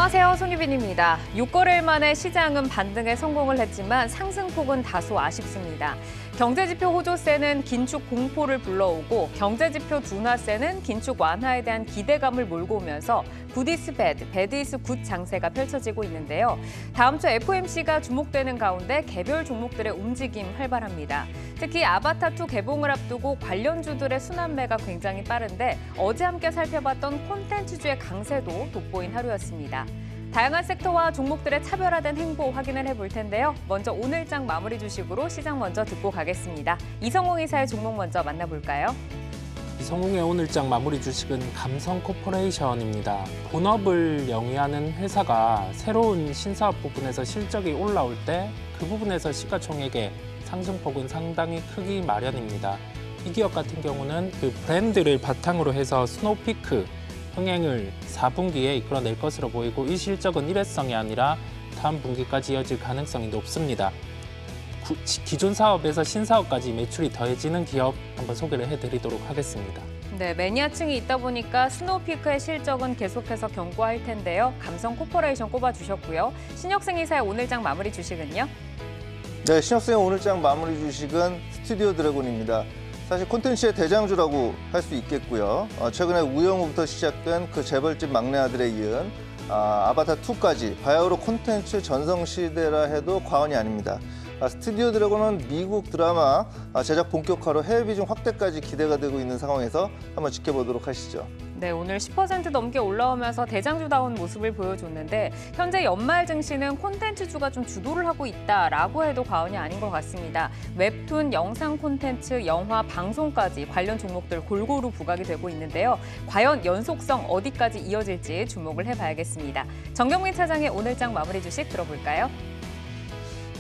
안녕하세요. 손유빈입니다. 6거래일 만에 시장은 반등에 성공을 했지만 상승폭은 다소 아쉽습니다. 경제지표 호조세는 긴축 공포를 불러오고 경제지표 둔화세는 긴축 완화에 대한 기대감을 몰고 오면서 굿 이스 배드, 배드 이스 굿 장세가 펼쳐지고 있는데요. 다음 주 FOMC가 주목되는 가운데 개별 종목들의 움직임 활발합니다. 특히 아바타2 개봉을 앞두고 관련주들의 순환매가 굉장히 빠른데 어제 함께 살펴봤던 콘텐츠주의 강세도 돋보인 하루였습니다. 다양한 섹터와 종목들의 차별화된 행보 확인을 해볼 텐데요. 먼저 오늘장 마무리 주식으로 시장 먼저 듣고 가겠습니다. 이성웅 이사의 종목 먼저 만나볼까요? 이성웅의 오늘장 마무리 주식은 감성코퍼레이션입니다. 본업을 영위하는 회사가 새로운 신사업 부분에서 실적이 올라올 때 그 부분에서 시가총액의 상승폭은 상당히 크기 마련입니다. 이 기업 같은 경우는 그 브랜드를 바탕으로 해서 스노우피크 흥행을 4분기에 이끌어낼 것으로 보이고 이 실적은 일회성이 아니라 다음 분기까지 이어질 가능성이 높습니다. 기존 사업에서 신사업까지 매출이 더해지는 기업 한번 소개를 해드리도록 하겠습니다. 네, 매니아층이 있다 보니까 스노우피크의 실적은 계속해서 견고할 텐데요. 감성코퍼레이션 꼽아주셨고요. 신혁승 이사의 오늘장 마무리 주식은요? 네, 신혁승의 오늘장 마무리 주식은 스튜디오 드래곤입니다. 사실 콘텐츠의 대장주라고 할 수 있겠고요. 최근에 우영우부터 시작된 그 재벌집 막내 아들에 이은 아바타2까지 바야흐로 콘텐츠 전성시대라 해도 과언이 아닙니다. 스튜디오 드래곤은 미국 드라마 제작 본격화로 해외 비중 확대까지 기대가 되고 있는 상황에서 한번 지켜보도록 하시죠. 네, 오늘 10% 넘게 올라오면서 대장주다운 모습을 보여줬는데 현재 연말 증시는 콘텐츠주가 좀 주도를 하고 있다라고 해도 과언이 아닌 것 같습니다. 웹툰, 영상 콘텐츠, 영화, 방송까지 관련 종목들 골고루 부각이 되고 있는데요. 과연 연속성 어디까지 이어질지 주목을 해봐야겠습니다. 정경민 차장의 오늘장 마무리 주식 들어볼까요?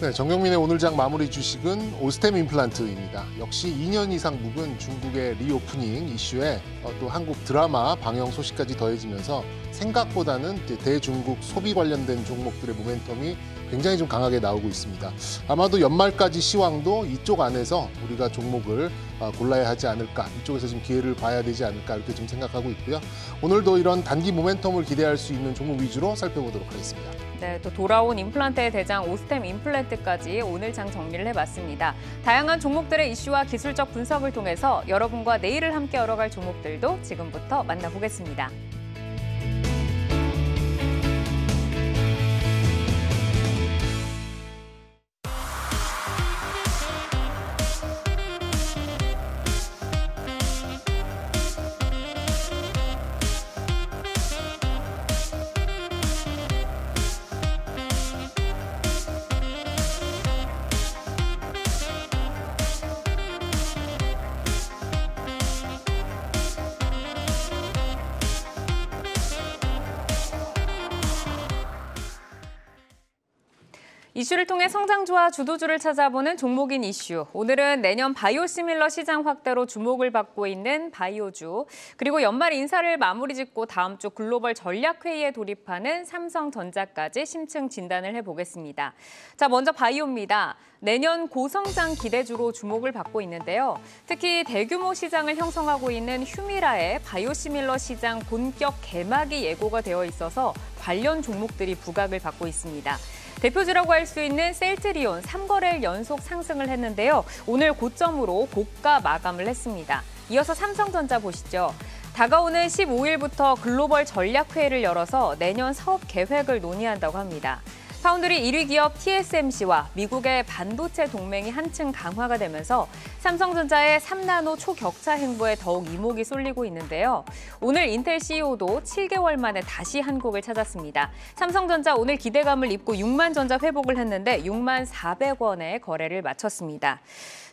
네, 정경민의 오늘장 마무리 주식은 오스템 임플란트입니다. 역시 2년 이상 묵은 중국의 리오프닝 이슈에 또 한국 드라마 방영 소식까지 더해지면서 생각보다는 대중국 소비 관련된 종목들의 모멘텀이 굉장히 좀 강하게 나오고 있습니다. 아마도 연말까지 시황도 이쪽 안에서 우리가 종목을 골라야 하지 않을까, 이쪽에서 좀 기회를 봐야 되지 않을까 이렇게 좀 생각하고 있고요. 오늘도 이런 단기 모멘텀을 기대할 수 있는 종목 위주로 살펴보도록 하겠습니다. 네, 또 돌아온 임플란트의 대장 오스템 임플란트까지 오늘 장 정리를 해봤습니다. 다양한 종목들의 이슈와 기술적 분석을 통해서 여러분과 내일을 함께 열어갈 종목들도 지금부터 만나보겠습니다. 이슈를 통해 성장주와 주도주를 찾아보는 종목인 이슈. 오늘은 내년 바이오시밀러 시장 확대로 주목을 받고 있는 바이오주, 그리고 연말 인사를 마무리 짓고 다음 주 글로벌 전략회의에 돌입하는 삼성전자까지 심층 진단을 해보겠습니다. 자, 먼저 바이오입니다. 내년 고성장 기대주로 주목을 받고 있는데요. 특히 대규모 시장을 형성하고 있는 휴미라의 바이오시밀러 시장 본격 개막이 예고가 되어 있어서 관련 종목들이 부각을 받고 있습니다. 대표주라고 할 수 있는 셀트리온 3거래일 연속 상승을 했는데요. 오늘 고점으로 고가 마감을 했습니다. 이어서 삼성전자 보시죠. 다가오는 15일부터 글로벌 전략회의를 열어서 내년 사업 계획을 논의한다고 합니다. 파운드리 1위 기업 TSMC와 미국의 반도체 동맹이 한층 강화가 되면서 삼성전자의 3나노 초격차 행보에 더욱 이목이 쏠리고 있는데요. 오늘 인텔 CEO도 7개월 만에 다시 한국을 찾았습니다. 삼성전자 오늘 기대감을 입고 6만 전자 회복을 했는데 6만 400원에 거래를 마쳤습니다.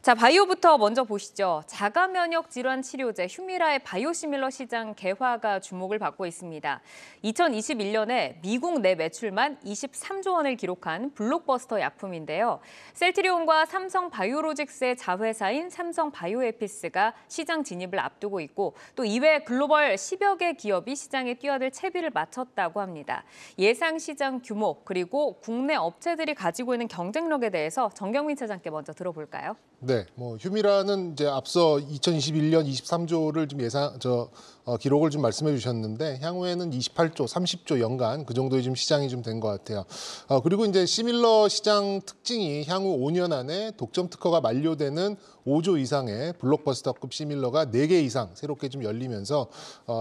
자, 바이오부터 먼저 보시죠. 자가 면역 질환 치료제 휴미라의 바이오시밀러 시장 개화가 주목을 받고 있습니다. 2021년에 미국 내 매출만 23조 원을 기록한 블록버스터 약품인데요. 셀트리온과 삼성 바이오로직스의 자회사인 삼성 바이오에피스가 시장 진입을 앞두고 있고 또 이외 글로벌 10여 개 기업이 시장에 뛰어들 채비를 마쳤다고 합니다. 예상 시장 규모 그리고 국내 업체들이 가지고 있는 경쟁력에 대해서 정경민 차장께 먼저 들어볼까요? 네, 뭐 휴미라는 이제 앞서 2021년 23조를 좀 기록을 좀 말씀해 주셨는데 향후에는 28조, 30조 연간 그 정도의 좀 시장이 좀 된 것 같아요. 그리고 이제 시밀러 시장 특징이 향후 5년 안에 독점 특허가 만료되는 5조 이상의 블록버스터급 시밀러가 4개 이상 새롭게 좀 열리면서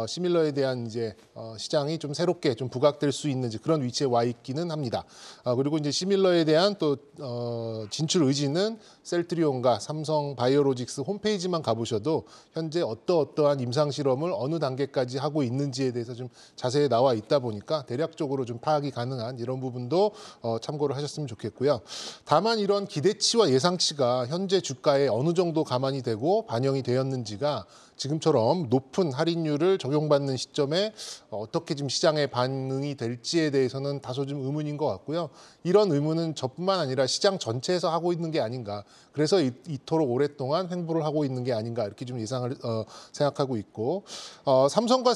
시밀러에 대한 이제 시장이 좀 새롭게 좀 부각될 수 있는 그런 위치에 와 있기는 합니다. 그리고 이제 시밀러에 대한 또 진출 의지는 셀트리온과 삼성 바이오로직스 홈페이지만 가보셔도 현재 어떠한 임상 실험을 어느 단계까지 하고 있는지에 대해서 좀 자세히 나와 있다 보니까 대략적으로 좀 파악이 가능한 이런 부분도 참고를 하셨으면 좋겠고요. 다만 이런 기대치와 예상치가 현재 주가에 어느 정도 감안이 되고 반영이 되었는지가 지금처럼 높은 할인율을 적용받는 시점에 어떻게 지금 시장에 반응이 될지에 대해서는 다소 좀 의문인 것 같고요. 이런 의문은 저뿐만 아니라 시장 전체에서 하고 있는 게 아닌가. 그래서 이토록 오랫동안 횡보를 하고 있는 게 아닌가 이렇게 좀 예상을 생각하고 있고 삼성과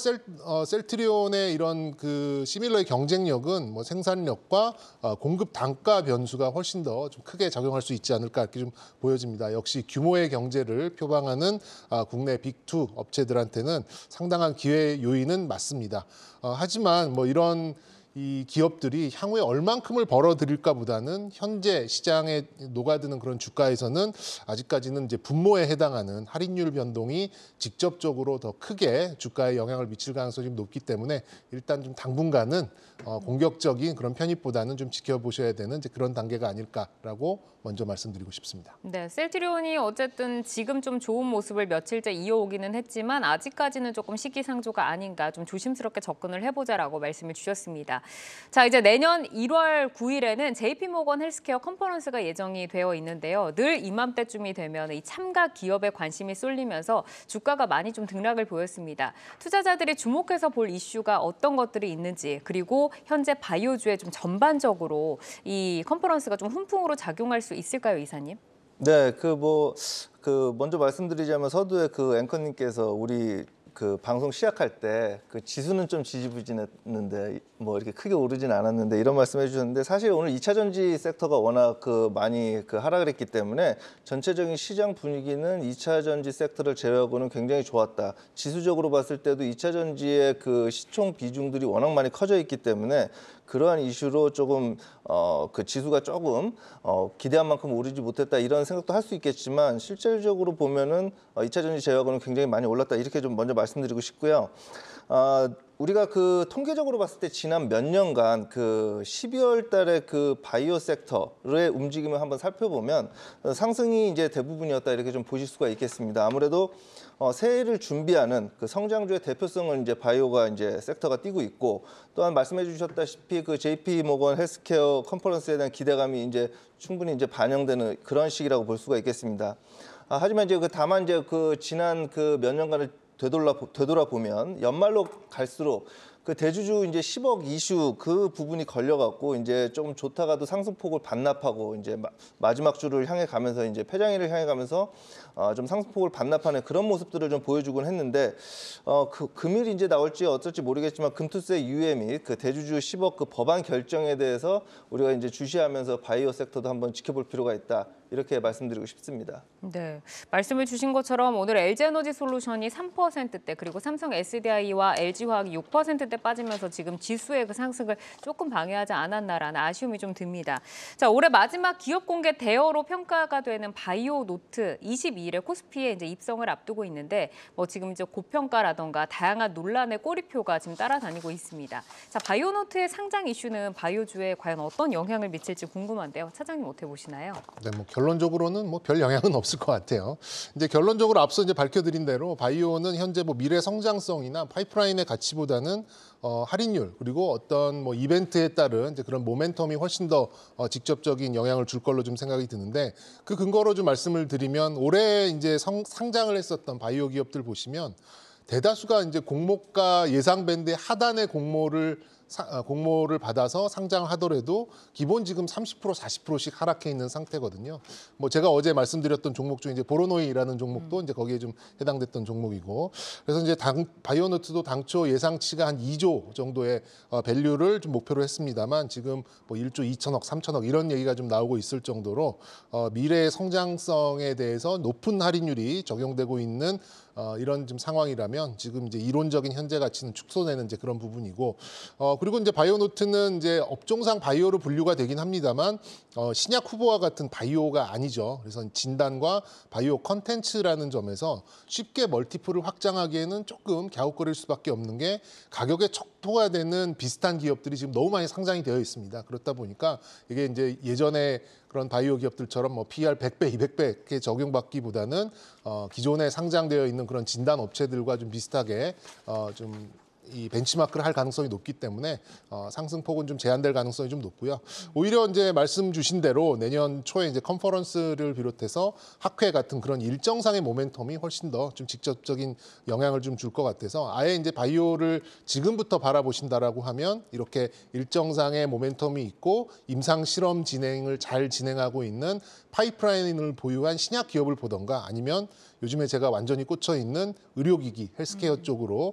셀트리온의 이런 그 시밀러의 경쟁력은 뭐 생산력과 공급 단가 변수가 훨씬 더 좀 크게 작용할 수 있지 않을까 이렇게 좀 보여집니다. 역시 규모의 경제를 표방하는 국내 빅2 업체들한테는 상당한 기회 요인은 맞습니다. 하지만 뭐 이런 이 기업들이 향후에 얼만큼을 벌어들일까보다는 현재 시장에 녹아드는 그런 주가에서는 아직까지는 이제 분모에 해당하는 할인율 변동이 직접적으로 더 크게 주가에 영향을 미칠 가능성이 좀 높기 때문에 일단 좀 당분간은 공격적인 그런 편입보다는 좀 지켜보셔야 되는 이제 그런 단계가 아닐까라고 먼저 말씀드리고 싶습니다. 네, 셀트리온이 어쨌든 지금 좀 좋은 모습을 며칠째 이어오기는 했지만 아직까지는 조금 시기상조가 아닌가 좀 조심스럽게 접근을 해보자라고 말씀을 주셨습니다. 자, 이제 내년 1월 9일에는 JP모건 헬스케어 컨퍼런스가 예정이 되어 있는데요. 늘 이맘때쯤이 되면 이 참가 기업에 관심이 쏠리면서 주가가 많이 좀 등락을 보였습니다. 투자자들이 주목해서 볼 이슈가 어떤 것들이 있는지 그리고 현재 바이오주에 좀 전반적으로 이 컨퍼런스가 좀 훈풍으로 작용할 수 있을까요, 이사님? 네, 먼저 말씀드리자면 서두에 그 앵커님께서 우리 그 방송 시작할 때 그 지수는 좀 지지부진했는데 뭐 이렇게 크게 오르진 않았는데 이런 말씀해 주셨는데 사실 오늘 2차 전지 섹터가 워낙 많이 하락을 했기 때문에 전체적인 시장 분위기는 2차 전지 섹터를 제외하고는 굉장히 좋았다. 지수적으로 봤을 때도 2차 전지의 그 시총 비중들이 워낙 많이 커져 있기 때문에 그러한 이슈로 조금 그 지수가 조금 기대한 만큼 오르지 못했다 이런 생각도 할 수 있겠지만 실질적으로 보면은 2차 전지 제외하고는 굉장히 많이 올랐다 이렇게 좀 먼저 말씀드리고 싶고요. 우리가 그 통계적으로 봤을 때 지난 몇 년간 그 12월 달에 그 바이오 섹터의 움직임을 한번 살펴보면 상승이 이제 대부분이었다 이렇게 좀 보실 수가 있겠습니다. 아무래도 새해를 준비하는 그 성장주의 대표성을 이제 바이오가 이제 섹터가 띠고 있고 또한 말씀해 주셨다시피 그 JP모건 헬스케어 컨퍼런스에 대한 기대감이 이제 충분히 이제 반영되는 그런 시기라고 볼 수가 있겠습니다. 하지만 이제 다만 이제 그 지난 그 몇 년간을 되돌아보면 연말로 갈수록 그 대주주 이제 10억 이슈 그 부분이 걸려갖고 이제 좀 좋다가도 상승폭을 반납하고 이제 마지막 주를 향해 가면서 이제 폐장일을 향해 가면서 좀 상승폭을 반납하는 그런 모습들을 좀 보여주곤 했는데 그 금일이 이제 나올지 어떨지 모르겠지만 금투세 유예 및 그 대주주 10억 그 법안 결정에 대해서 우리가 이제 주시하면서 바이오 섹터도 한번 지켜볼 필요가 있다. 이렇게 말씀드리고 싶습니다. 네, 말씀을 주신 것처럼 오늘 LG에너지솔루션이 3%대 그리고 삼성 SDI와 LG화학이 6%대 빠지면서 지금 지수의 그 상승을 조금 방해하지 않았나라는 아쉬움이 좀 듭니다. 자, 올해 마지막 기업 공개 대여로 평가가 되는 바이오노트 22일에 코스피에 이제 입성을 앞두고 있는데 뭐 지금 이제 고평가라던가 다양한 논란의 꼬리표가 지금 따라다니고 있습니다. 자, 바이오노트의 상장 이슈는 바이오주에 과연 어떤 영향을 미칠지 궁금한데요. 차장님 어떻게 보시나요? 네, 뭐 결론적으로는 뭐 별 영향은 없을 것 같아요. 이제 결론적으로 앞서 이제 밝혀드린 대로 바이오는 현재 뭐 미래 성장성이나 파이프라인의 가치보다는 할인율 그리고 어떤 뭐 이벤트에 따른 이제 그런 모멘텀이 훨씬 더 직접적인 영향을 줄 걸로 좀 생각이 드는데 그 근거로 좀 말씀을 드리면 올해 이제 상장을 했었던 바이오 기업들 보시면 대다수가 이제 공모가 예상 밴드의 하단의 공모를 공모를 받아서 상장하더라도 기본 지금 30% 40%씩 하락해 있는 상태거든요. 뭐 제가 어제 말씀드렸던 종목 중에 이제 보로노이라는 종목도 이제 거기에 좀 해당됐던 종목이고, 그래서 이제 바이오노트도 당초 예상치가 한 2조 정도의 밸류를 좀 목표로 했습니다만 지금 뭐 1조 2천억, 3천억 이런 얘기가 좀 나오고 있을 정도로 미래의 성장성에 대해서 높은 할인율이 적용되고 있는 이런 좀 상황이라면 지금 이제 이론적인 현재 가치는 축소되는 이제 그런 부분이고, 그리고 이제 바이오노트는 이제 업종상 바이오로 분류가 되긴 합니다만 신약 후보와 같은 바이오가 아니죠. 그래서 진단과 바이오 컨텐츠라는 점에서 쉽게 멀티플을 확장하기에는 조금 갸웃거릴 수밖에 없는 게 가격에 척도가 되는 비슷한 기업들이 지금 너무 많이 상장이 되어 있습니다. 그렇다 보니까 이게 이제 예전에 그런 바이오 기업들처럼 뭐 PR 100배, 200배 이렇게 적용받기보다는 기존에 상장되어 있는 그런 진단 업체들과 좀 비슷하게 좀 이 벤치마크를 할 가능성이 높기 때문에 상승폭은 좀 제한될 가능성이 좀 높고요. 오히려 이제 말씀 주신 대로 내년 초에 이제 컨퍼런스를 비롯해서 학회 같은 그런 일정상의 모멘텀이 훨씬 더 좀 직접적인 영향을 좀 줄 것 같아서 아예 이제 바이오를 지금부터 바라보신다라고 하면 이렇게 일정상의 모멘텀이 있고 임상 실험 진행을 잘 진행하고 있는 파이프라인을 보유한 신약 기업을 보던가 아니면 요즘에 제가 완전히 꽂혀 있는 의료기기, 헬스케어 쪽으로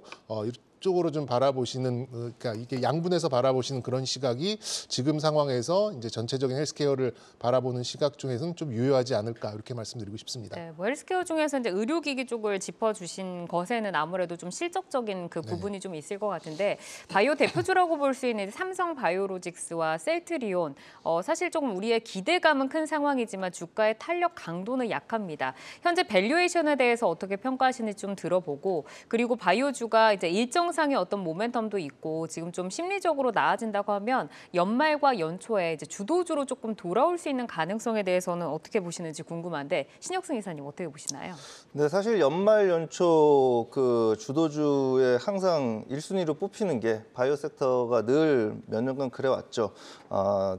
쪽으로 좀 바라보시는, 그러니까 이게 양분해서 바라보시는 그런 시각이 지금 상황에서 이제 전체적인 헬스케어를 바라보는 시각 중에서는 좀 유효하지 않을까 이렇게 말씀드리고 싶습니다. 네, 뭐 헬스케어 중에서 이제 의료기기 쪽을 짚어주신 것에는 아무래도 좀 실적적인 그 부분이 좀 있을 것 같은데 바이오 대표주라고 볼 수 있는 삼성 바이오로직스와 셀트리온 사실 조금 우리의 기대감은 큰 상황이지만 주가의 탄력 강도는 약합니다. 현재 밸류에이션에 대해서 어떻게 평가하시는지 좀 들어보고 그리고 바이오주가 이제 일정상의 어떤 모멘텀도 있고 지금 좀 심리적으로 나아진다고 하면 연말과 연초에 이제 주도주로 조금 돌아올 수 있는 가능성에 대해서는 어떻게 보시는지 궁금한데 신혁승 이사님 어떻게 보시나요? 네, 사실 연말 연초 그 주도주에 항상 1순위로 뽑히는 게 바이오 섹터가 늘 몇 년간 그래 왔죠.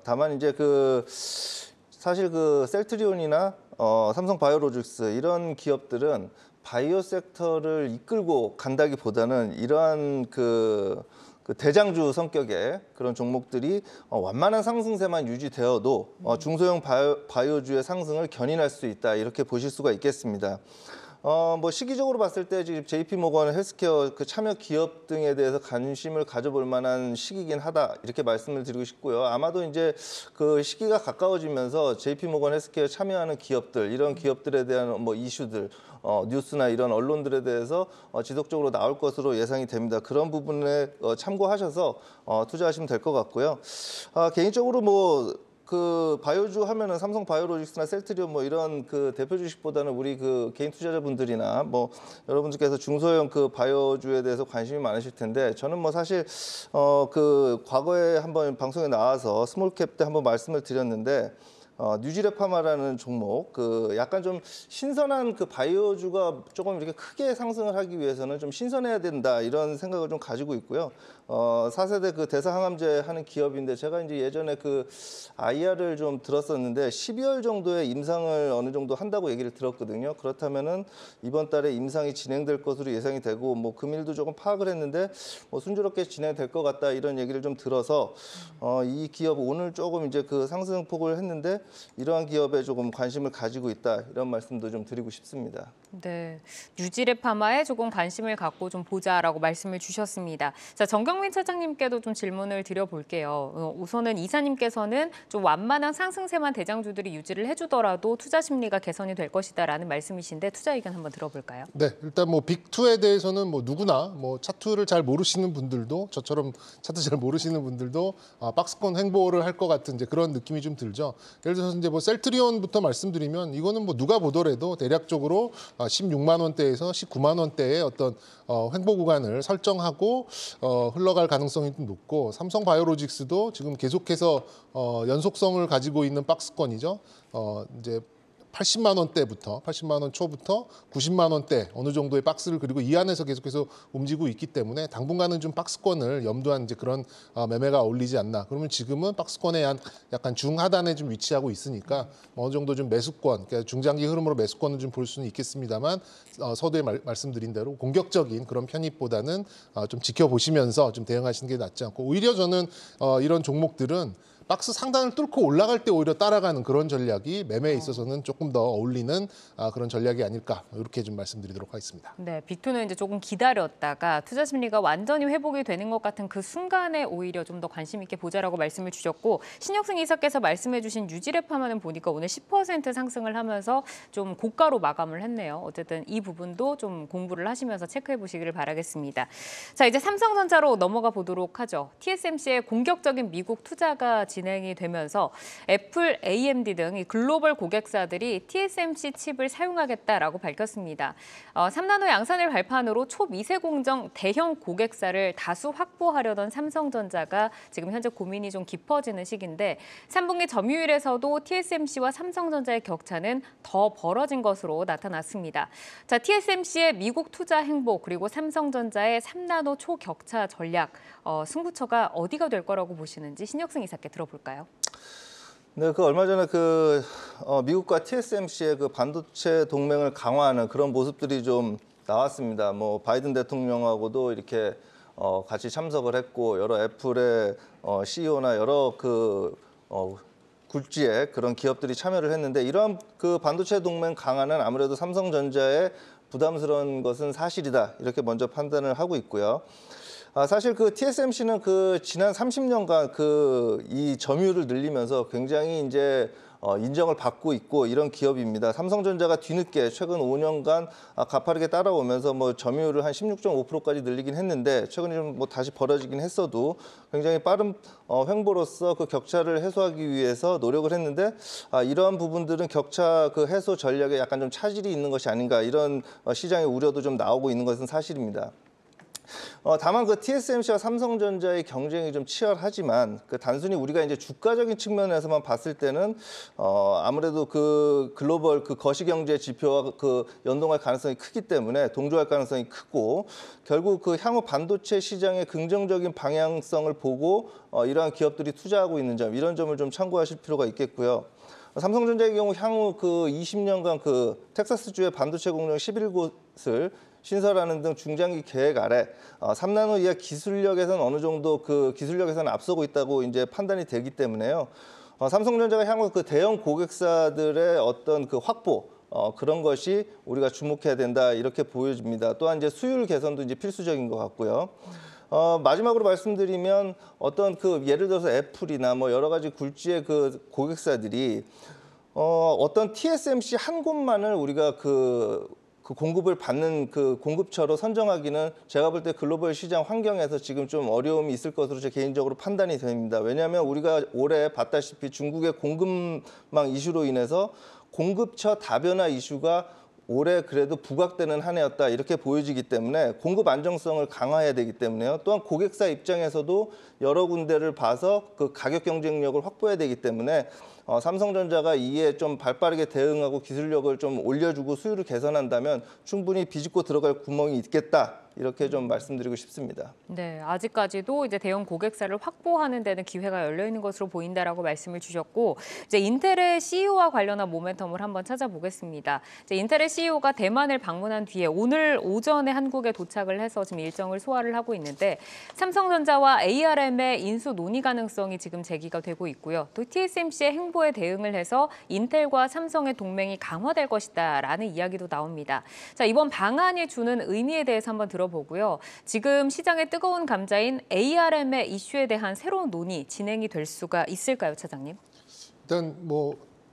다만 이제 그 사실 그 셀트리온이나 삼성 바이오로직스 이런 기업들은 바이오 섹터를 이끌고 간다기보다는 이러한 그 대장주 성격의 그런 종목들이 완만한 상승세만 유지되어도 중소형 바이오주의 상승을 견인할 수 있다 이렇게 보실 수가 있겠습니다. 뭐 시기적으로 봤을 때 지금 JP모건 헬스케어 그 참여 기업 등에 대해서 관심을 가져볼 만한 시기긴 하다 이렇게 말씀을 드리고 싶고요. 아마도 이제 그 시기가 가까워지면서 JP모건 헬스케어 참여하는 기업들 이런 기업들에 대한 뭐 이슈들 뉴스나 이런 언론들에 대해서 지속적으로 나올 것으로 예상이 됩니다. 그런 부분에 참고하셔서 투자하시면 될 것 같고요. 개인적으로 뭐 그 바이오주 하면은 삼성 바이오로직스나 셀트리온 뭐 이런 그 대표 주식보다는 우리 그 개인 투자자분들이나 뭐 여러분들께서 중소형 그 바이오주에 대해서 관심이 많으실 텐데 저는 뭐 사실 그 과거에 한번 방송에 나와서 스몰캡 때 한번 말씀을 드렸는데 뉴지레파마라는 종목, 그 약간 좀 신선한 그 바이오주가 조금 이렇게 크게 상승을 하기 위해서는 좀 신선해야 된다 이런 생각을 좀 가지고 있고요. 4세대 그 대사항암제 하는 기업인데 제가 이제 예전에 그 IR을 좀 들었었는데 12월 정도에 임상을 어느 정도 한다고 얘기를 들었거든요. 그렇다면은 이번 달에 임상이 진행될 것으로 예상이 되고 뭐 금일도 조금 파악을 했는데 뭐 순조롭게 진행될 것 같다 이런 얘기를 좀 들어서 이 기업 오늘 조금 이제 그 상승폭을 했는데 이러한 기업에 조금 관심을 가지고 있다 이런 말씀도 좀 드리고 싶습니다. 네, 뉴지레파마에 조금 관심을 갖고 좀 보자라고 말씀을 주셨습니다. 자, 정경민 차장님께도 좀 질문을 드려볼게요. 우선은 이사님께서는 좀 완만한 상승세만 대장주들이 유지를 해주더라도 투자 심리가 개선이 될 것이다라는 말씀이신데 투자 의견 한번 들어볼까요? 네, 일단 뭐 빅2에 대해서는 뭐 누구나 뭐 차트를 잘 모르시는 분들도 저처럼 차트 잘 모르시는 분들도 박스권 횡보를 할 것 같은 이제 그런 느낌이 좀 들죠. 예를 들어서 이제 뭐 셀트리온부터 말씀드리면 이거는 뭐 누가 보더라도 대략적으로 16만 원대에서 19만 원대의 어떤 횡보 구간을 설정하고 흘러갈 가능성이 좀 높고 삼성 바이오로직스도 지금 계속해서 연속성을 가지고 있는 박스권이죠. 이제 80만 원대부터 80만 원 초부터 90만 원대 어느 정도의 박스를 그리고 이 안에서 계속해서 움직이고 있기 때문에 당분간은 좀 박스권을 염두한 이제 그런 매매가 어울리지 않나. 그러면 지금은 박스권의 약간 중하단에 좀 위치하고 있으니까 어느 정도 좀 매수권, 그러니까 중장기 흐름으로 매수권을 좀 볼 수는 있겠습니다만 서두에 말씀드린 대로 공격적인 그런 편입보다는 좀 지켜보시면서 좀 대응하시는 게 낫지 않고 오히려 저는 이런 종목들은 박스 상단을 뚫고 올라갈 때 오히려 따라가는 그런 전략이 매매에 있어서는 조금 더 어울리는 그런 전략이 아닐까 이렇게 좀 말씀드리도록 하겠습니다. 네, 빅2는 이제 조금 기다렸다가 투자 심리가 완전히 회복이 되는 것 같은 그 순간에 오히려 좀 더 관심 있게 보자라고 말씀을 주셨고 신혁승 이사께서 말씀해주신 유지랩 화면은 보니까 오늘 10% 상승을 하면서 좀 고가로 마감을 했네요. 어쨌든 이 부분도 좀 공부를 하시면서 체크해 보시기를 바라겠습니다. 자, 이제 삼성전자로 넘어가 보도록 하죠. TSMC의 공격적인 미국 투자가 진행이 되면서 애플, AMD 등 이 글로벌 고객사들이 TSMC 칩을 사용하겠다라고 밝혔습니다. 3나노 양산을 발판으로 초미세 공정 대형 고객사를 다수 확보하려던 삼성전자가 지금 현재 고민이 좀 깊어지는 시기인데 3분기 점유율에서도 TSMC와 삼성전자의 격차는 더 벌어진 것으로 나타났습니다. 자, TSMC의 미국 투자 행보 그리고 삼성전자의 3나노 초격차 전략 승부처가 어디가 될 거라고 보시는지 신혁승 이사께 들어볼까요? 네, 얼마 전에 미국과 TSMC의 그 반도체 동맹을 강화하는 그런 모습들이 좀 나왔습니다. 뭐 바이든 대통령하고도 이렇게 같이 참석을 했고 여러 애플의 CEO나 여러 굴지의 그런 기업들이 참여를 했는데 이러한 그 반도체 동맹 강화는 아무래도 삼성전자의 부담스러운 것은 사실이다 이렇게 먼저 판단을 하고 있고요. 사실 그 TSMC는 지난 30년간 이 점유율을 늘리면서 굉장히 이제 인정을 받고 있고 이런 기업입니다. 삼성전자가 뒤늦게 최근 5년간 가파르게 따라오면서 뭐 점유율을 한 16.5%까지 늘리긴 했는데 최근에 좀 뭐 다시 벌어지긴 했어도 굉장히 빠른 횡보로서 그 격차를 해소하기 위해서 노력을 했는데 이러한 부분들은 격차 해소 전략에 약간 좀 차질이 있는 것이 아닌가 이런 시장의 우려도 좀 나오고 있는 것은 사실입니다. 다만 TSMC와 삼성전자의 경쟁이 좀 치열하지만 단순히 우리가 이제 주가적인 측면에서만 봤을 때는 아무래도 글로벌 거시경제 지표와 연동할 가능성이 크기 때문에 동조할 가능성이 크고 결국 향후 반도체 시장의 긍정적인 방향성을 보고 이러한 기업들이 투자하고 있는 점 이런 점을 좀 참고하실 필요가 있겠고요. 삼성전자의 경우 향후 20년간 텍사스주의 반도체 공장 11곳을 신설하는 등 중장기 계획 아래 3나노 이하 기술력에서는 어느 정도 기술력에서는 앞서고 있다고 이제 판단이 되기 때문에요. 삼성전자가 향후 대형 고객사들의 어떤 확보 그런 것이 우리가 주목해야 된다 이렇게 보여집니다. 또한 이제 수율 개선도 이제 필수적인 것 같고요. 마지막으로 말씀드리면 어떤 예를 들어서 애플이나 뭐 여러 가지 굴지의 고객사들이 어떤 TSMC 한 곳만을 우리가 공급을 받는 공급처로 선정하기는 제가 볼 때 글로벌 시장 환경에서 지금 좀 어려움이 있을 것으로 제 개인적으로 판단이 됩니다. 왜냐하면 우리가 올해 봤다시피 중국의 공급망 이슈로 인해서 공급처 다변화 이슈가 올해 그래도 부각되는 한 해였다 이렇게 보여지기 때문에 공급 안정성을 강화해야 되기 때문에요. 또한 고객사 입장에서도 여러 군데를 봐서 가격 경쟁력을 확보해야 되기 때문에 삼성전자가 이에 좀 발빠르게 대응하고 기술력을 좀 올려주고 수율을 개선한다면 충분히 비집고 들어갈 구멍이 있겠다. 이렇게 좀 말씀드리고 싶습니다. 네, 아직까지도 이제 대형 고객사를 확보하는 데는 기회가 열려 있는 것으로 보인다라고 말씀을 주셨고, 이제 인텔의 CEO와 관련한 모멘텀을 한번 찾아보겠습니다. 이제 인텔의 CEO가 대만을 방문한 뒤에 오늘 오전에 한국에 도착을 해서 지금 일정을 소화를 하고 있는데, 삼성전자와 ARM의 인수 논의 가능성이 지금 제기가 되고 있고요. 또 TSMC의 행보에 대응을 해서 인텔과 삼성의 동맹이 강화될 것이다라는 이야기도 나옵니다. 자, 이번 방안이 주는 의미에 대해서 한번 들어보고요. 지금 시장의 뜨거운 감자인 ARM의 이슈에 대한 새로운 논의 진행이 될 수가 있을까요, 차장님? 일단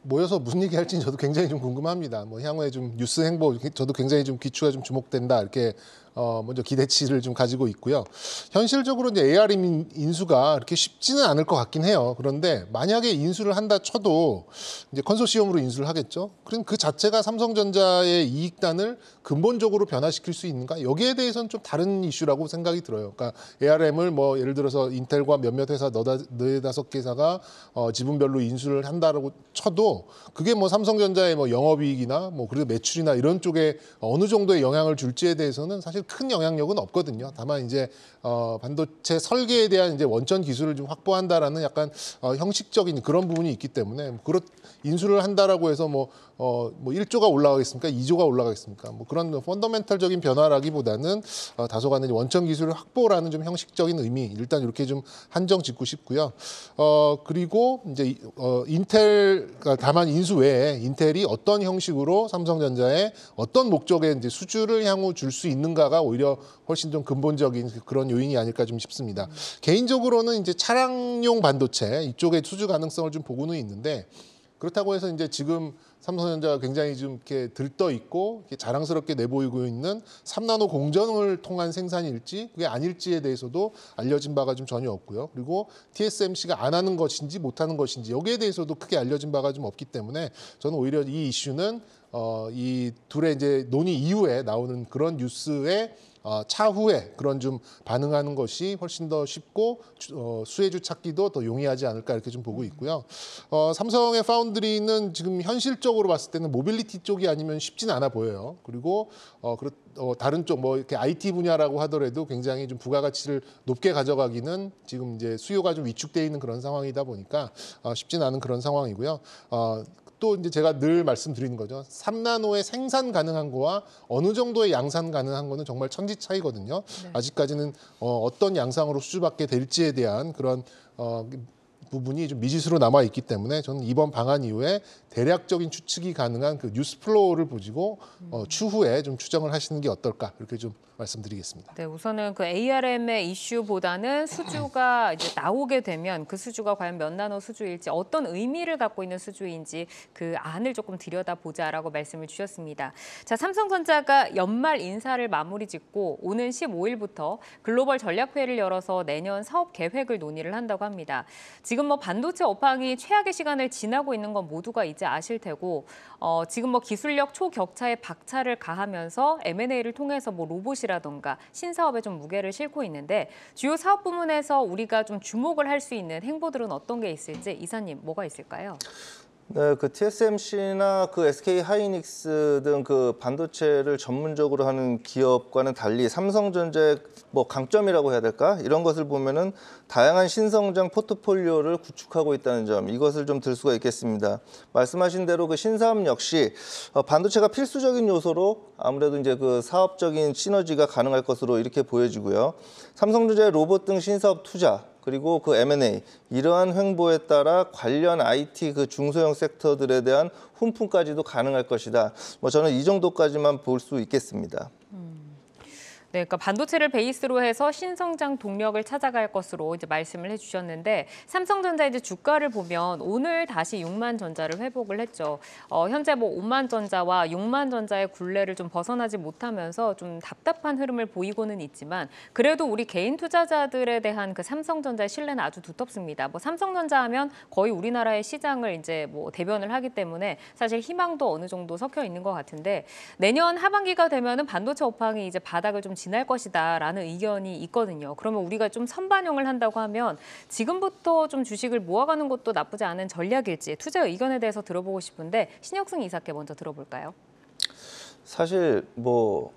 모여서 무슨 얘기할지는 저도 굉장히 좀 궁금합니다. 향후에 좀 뉴스 행보 저도 굉장히 좀 귀추가 좀 주목된다 이렇게 먼저 기대치를 좀 가지고 있고요. 현실적으로 이제 ARM 인수가 이렇게 쉽지는 않을 것 같긴 해요. 그런데 만약에 인수를 한다 쳐도 이제 컨소시엄으로 인수를 하겠죠. 그럼 그 자체가 삼성전자의 이익단을 근본적으로 변화시킬 수 있는가? 여기에 대해서는 좀 다른 이슈라고 생각이 들어요. 그러니까 ARM을 뭐 예를 들어서 인텔과 몇몇 회사 네다섯 개사가 지분별로 인수를 한다라고 쳐도 그게 뭐 삼성전자의 뭐 영업이익이나 뭐 그리고 매출이나 이런 쪽에 어느 정도의 영향을 줄지에 대해서는 사실 큰 영향력은 없거든요. 다만 이제 반도체 설계에 대한 이제 원천 기술을 좀 확보한다라는 약간 형식적인 그런 부분이 있기 때문에 인수를 한다라고 해서 뭐 1조가 올라가겠습니까? 2조가 올라가겠습니까? 뭐 그런 펀더멘털적인 변화라기보다는 다소간의 원천 기술 확보라는 좀 형식적인 의미 일단 이렇게 좀 한정 짓고 싶고요. 그리고 이제 인텔 다만 인수 외에 인텔이 어떤 형식으로 삼성전자에 어떤 목적의 이제 수주를 향후 줄 수 있는가가 오히려 훨씬 좀 근본적인 그런 요인이 아닐까 좀 싶습니다. 개인적으로는 이제 차량용 반도체 이쪽에 수주 가능성을 좀 보고는 있는데 그렇다고 해서 이제 지금 삼성전자가 굉장히 좀 이렇게 들떠 있고 이렇게 자랑스럽게 내보이고 있는 3나노 공정을 통한 생산일지 그게 아닐지에 대해서도 알려진 바가 좀 전혀 없고요. 그리고 TSMC가 안 하는 것인지 못 하는 것인지 여기에 대해서도 크게 알려진 바가 좀 없기 때문에 저는 오히려 이 이슈는 이 둘의 이제 논의 이후에 나오는 그런 뉴스에 차후에 그런 좀 반응하는 것이 훨씬 더 쉽고 수혜주 찾기도 더 용이하지 않을까 이렇게 좀 보고 있고요. 삼성의 파운드리는 지금 현실적으로 봤을 때는 모빌리티 쪽이 아니면 쉽진 않아 보여요. 그리고 다른 쪽 뭐 이렇게 IT 분야라고 하더라도 굉장히 좀 부가가치를 높게 가져가기는 지금 이제 수요가 좀 위축돼 있는 그런 상황이다 보니까 쉽진 않은 그런 상황이고요. 또 이제 제가 늘 말씀드리는 거죠. 3나노의 생산 가능한 거와 어느 정도의 양산 가능한 거는 정말 천지 차이거든요. 네. 아직까지는 어떤 양상으로 수주받게 될지에 대한 그런 부분이 좀 미지수로 남아 있기 때문에 저는 이번 방한 이후에 대략적인 추측이 가능한 그 뉴스 플로우를 보시고 추후에 좀 추정을 하시는 게 어떨까 이렇게 좀 말씀드리겠습니다. 네, 우선은 그 ARM의 이슈보다는 수주가 이제 나오게 되면 그 수주가 과연 몇 나노 수주일지 어떤 의미를 갖고 있는 수주인지 그 안을 조금 들여다보자라고 말씀을 주셨습니다. 자, 삼성전자가 연말 인사를 마무리 짓고 오는 15일부터 글로벌 전략회의를 열어서 내년 사업 계획을 논의를 한다고 합니다. 지금 뭐 반도체 업황이 최악의 시간을 지나고 있는 건 모두가 이제 아실 테고 지금 뭐 기술력 초격차에 박차를 가하면서 M&A를 통해서 뭐 로봇이라던가 신사업에 좀 무게를 싣고 있는데 주요 사업 부문에서 우리가 좀 주목을 할 수 있는 행보들은 어떤 게 있을지 이사님 뭐가 있을까요? 네, 그 TSMC나 그 SK 하이닉스 등 그 반도체를 전문적으로 하는 기업과는 달리 삼성전자의 뭐 강점이라고 해야 될까? 이런 것을 보면은 다양한 신성장 포트폴리오를 구축하고 있다는 점, 이것을 좀 들 수가 있겠습니다. 말씀하신 대로 그 신사업 역시 반도체가 필수적인 요소로 아무래도 이제 그 사업적인 시너지가 가능할 것으로 이렇게 보여지고요. 삼성전자의 로봇 등 신사업 투자, 그리고 그 M&A 이러한 횡보에 따라 관련 IT 그 중소형 섹터들에 대한 훈풍까지도 가능할 것이다. 뭐 저는 이 정도까지만 볼 수 있겠습니다. 네, 그러니까 반도체를 베이스로 해서 신성장 동력을 찾아갈 것으로 이제 말씀을 해주셨는데 삼성전자 이제 주가를 보면 오늘 다시 6만 전자를 회복을 했죠. 현재 뭐 5만 전자와 6만 전자의 굴레를 좀 벗어나지 못하면서 좀 답답한 흐름을 보이고는 있지만 그래도 우리 개인 투자자들에 대한 그 삼성전자의 신뢰는 아주 두텁습니다. 뭐 삼성전자 하면 거의 우리나라의 시장을 이제 뭐 대변을 하기 때문에 사실 희망도 어느 정도 섞여 있는 것 같은데 내년 하반기가 되면은 반도체 업황이 이제 바닥을 좀 지날 것이다라는 의견이 있거든요. 그러면 우리가 좀 선반영을 한다고 하면 지금부터 좀 주식을 모아가는 것도 나쁘지 않은 전략일지 투자 의견에 대해서 들어보고 싶은데 신혁승 이사께 먼저 들어볼까요? 사실 뭐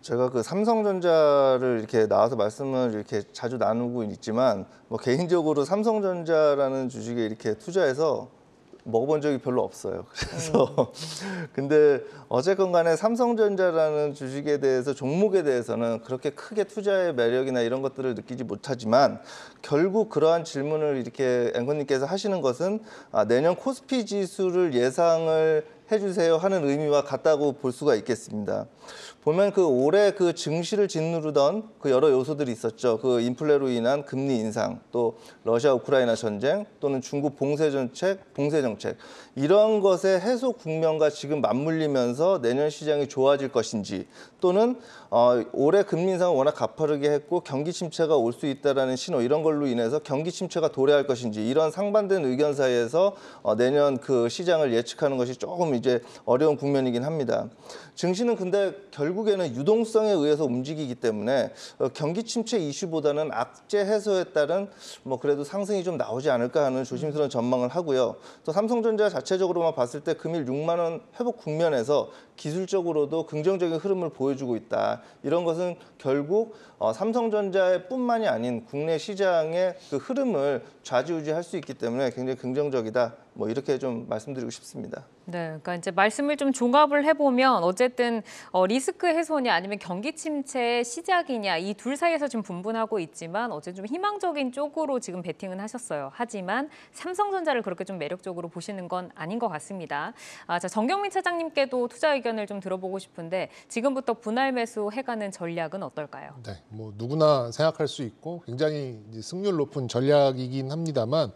제가 그 삼성전자를 이렇게 나와서 말씀을 이렇게 자주 나누고 있지만 뭐 개인적으로 삼성전자라는 주식에 이렇게 투자해서 먹어본 적이 별로 없어요. 그래서 근데 어쨌건 간에 삼성전자라는 주식에 대해서 종목에 대해서는 그렇게 크게 투자의 매력이나 이런 것들을 느끼지 못하지만 결국 그러한 질문을 이렇게 앵커님께서 하시는 것은 내년 코스피 지수를 예상을 해주세요 하는 의미와 같다고 볼 수가 있겠습니다. 보면 그 올해 그 증시를 짓누르던 그 여러 요소들이 있었죠. 그 인플레로 인한 금리 인상, 또 러시아 우크라이나 전쟁, 또는 중국 봉쇄 정책 이런 것의 해소 국면과 지금 맞물리면서 내년 시장이 좋아질 것인지, 또는 올해 금리 인상을 워낙 가파르게 했고 경기 침체가 올 수 있다라는 신호, 이런 걸로 인해서 경기 침체가 도래할 것인지, 이런 상반된 의견 사이에서 내년 그 시장을 예측하는 것이 조금 이제 어려운 국면이긴 합니다. 증시는 근데 결국에는 유동성에 의해서 움직이기 때문에 경기 침체 이슈보다는 악재 해소에 따른 뭐 그래도 상승이 좀 나오지 않을까 하는 조심스러운 전망을 하고요. 또 삼성전자 자체적으로만 봤을 때 금일 6만 원 회복 국면에서 기술적으로도 긍정적인 흐름을 보여주고 있다. 이런 것은 결국 삼성전자의 뿐만이 아닌 국내 시장의 그 흐름을 좌지우지할 수 있기 때문에 굉장히 긍정적이다. 뭐 이렇게 좀 말씀드리고 싶습니다. 네, 그러니까 이제 말씀을 좀 종합을 해보면 어쨌든 리스크 해소냐 아니면 경기 침체의 시작이냐 이 둘 사이에서 좀 분분하고 있지만 어쨌든 좀 희망적인 쪽으로 지금 베팅은 하셨어요. 하지만 삼성전자를 그렇게 좀 매력적으로 보시는 건 아닌 것 같습니다. 자, 정경민 차장님께도 투자 의견을 좀 들어보고 싶은데 지금부터 분할 매수 해가는 전략은 어떨까요? 네, 뭐 누구나 생각할 수 있고 굉장히 이제 승률 높은 전략이긴 합니다만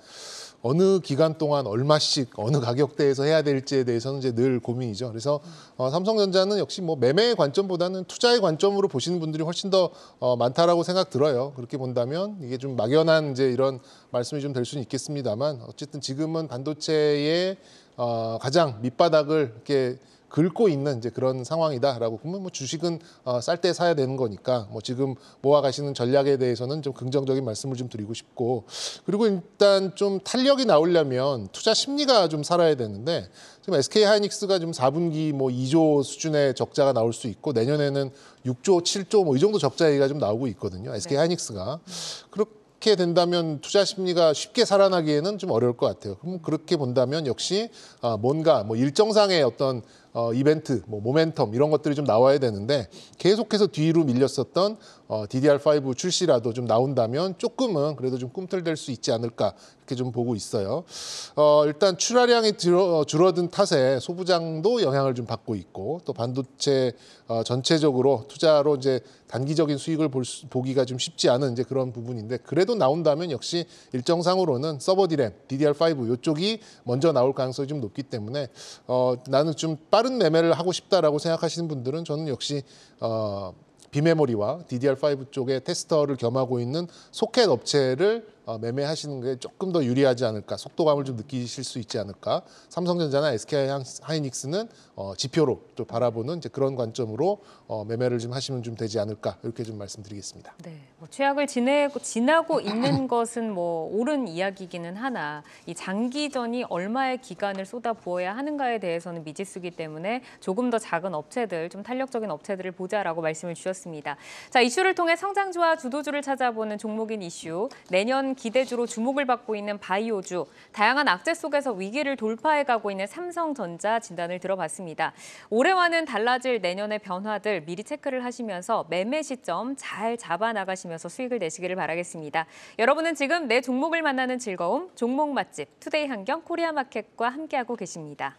어느 기간 동안 얼마씩 어느 가격대에서 해야 될지에 대해서는 이제 늘 고민이죠. 그래서 삼성전자는 역시 뭐 매매의 관점보다는 투자의 관점으로 보시는 분들이 훨씬 더 많다라고 생각 들어요. 그렇게 본다면 이게 좀 막연한 이제 이런 말씀이 좀 될 수는 있겠습니다만 어쨌든 지금은 반도체의 가장 밑바닥을 이렇게 긁고 있는 이제 그런 상황이다라고 보면 뭐 주식은 쌀 때 사야 되는 거니까 뭐 지금 모아가시는 전략에 대해서는 좀 긍정적인 말씀을 좀 드리고 싶고, 그리고 일단 좀 탄력이 나오려면 투자 심리가 좀 살아야 되는데 지금 SK 하이닉스가 좀 4분기 뭐 2조 수준의 적자가 나올 수 있고 내년에는 6조, 7조 뭐 이 정도 적자 얘기가 좀 나오고 있거든요. SK 하이닉스가. 그렇게 된다면 투자 심리가 쉽게 살아나기에는 좀 어려울 것 같아요. 그럼 그렇게 본다면 역시 뭔가 뭐 일정상의 어떤 이벤트, 뭐 모멘텀 이런 것들이 좀 나와야 되는데 계속해서 뒤로 밀렸었던 DDR5 출시라도 좀 나온다면 조금은 그래도 좀 꿈틀댈 수 있지 않을까 이렇게 좀 보고 있어요. 일단 출하량이 줄어든 탓에 소부장도 영향을 좀 받고 있고 또 반도체 전체적으로 투자로 이제 단기적인 수익을 보기가 좀 쉽지 않은 이제 그런 부분인데 그래도 나온다면 역시 일정상으로는 서버 디램, DDR5 이쪽이 먼저 나올 가능성이 좀 높기 때문에 나는 좀 빠른 매매를 하고 싶다라고 생각하시는 분들은 저는 역시 비메모리와 DDR5 쪽에 테스터를 겸하고 있는 소켓 업체를 매매하시는 게 조금 더 유리하지 않을까, 속도감을 좀 느끼실 수 있지 않을까. 삼성전자나 SK 하이닉스는 지표로 또 바라보는 이제 그런 관점으로 매매를 좀 하시면 좀 되지 않을까 이렇게 좀 말씀드리겠습니다. 네, 뭐 최악을 지나고 있는 것은 뭐 옳은 이야기기는 하나 이 장기전이 얼마의 기간을 쏟아부어야 하는가에 대해서는 미지수기 때문에 조금 더 작은 업체들, 좀 탄력적인 업체들을 보자라고 말씀을 주셨습니다. 자, 이슈를 통해 성장주와 주도주를 찾아보는 종목인 이슈, 내년 기대주로 주목을 받고 있는 바이오주, 다양한 악재 속에서 위기를 돌파해가고 있는 삼성전자 진단을 들어봤습니다. 올해와는 달라질 내년의 변화들 미리 체크를 하시면서 매매 시점 잘 잡아나가시면서 수익을 내시기를 바라겠습니다. 여러분은 지금 내 종목을 만나는 즐거움, 종목 맛집, 투데이 한경 코리아마켓과 함께하고 계십니다.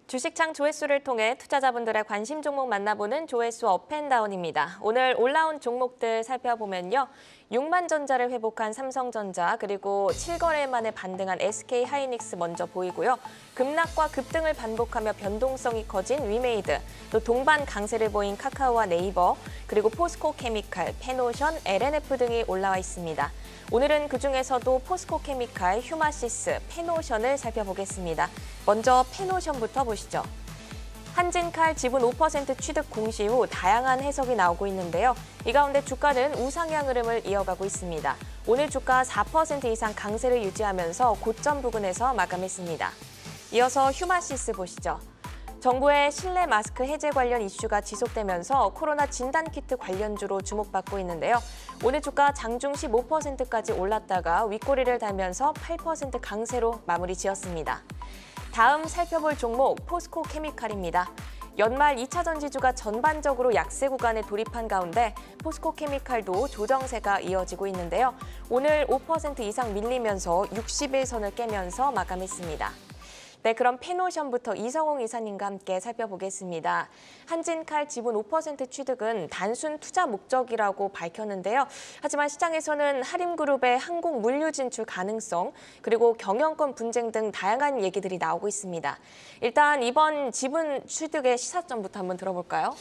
주식창 조회수를 통해 투자자분들의 관심 종목 만나보는 조회수 업앤다운입니다. 오늘 올라온 종목들 살펴보면요. 6만전자를 회복한 삼성전자, 그리고 7거래 만에 반등한 SK 하이닉스 먼저 보이고요. 급락과 급등을 반복하며 변동성이 커진 위메이드, 또 동반 강세를 보인 카카오와 네이버, 그리고 포스코 케미칼, 페노션, LNF 등이 올라와 있습니다. 오늘은 그중에서도 포스코 케미칼, 휴마시스, 페노션을 살펴보겠습니다. 먼저 페노션부터 보시죠. 한진칼 지분 5% 취득 공시 후 다양한 해석이 나오고 있는데요. 이 가운데 주가는 우상향 흐름을 이어가고 있습니다. 오늘 주가 4% 이상 강세를 유지하면서 고점 부근에서 마감했습니다. 이어서 휴마시스 보시죠. 정부의 실내 마스크 해제 관련 이슈가 지속되면서 코로나 진단키트 관련주로 주목받고 있는데요. 오늘 주가 장중 15%까지 올랐다가 윗꼬리를 달면서 8% 강세로 마무리 지었습니다. 다음 살펴볼 종목 포스코 케미칼입니다. 연말 2차 전지주가 전반적으로 약세 구간에 돌입한 가운데 포스코케미칼도 조정세가 이어지고 있는데요. 오늘 5% 이상 밀리면서 60일선을 깨면서 마감했습니다. 네, 그럼 페노션부터 이성홍 이사님과 함께 살펴보겠습니다. 한진칼 지분 5% 취득은 단순 투자 목적이라고 밝혔는데요. 하지만 시장에서는 하림그룹의 한국 물류 진출 가능성, 그리고 경영권 분쟁 등 다양한 얘기들이 나오고 있습니다. 일단 이번 지분 취득의 시사점부터 한번 들어볼까요?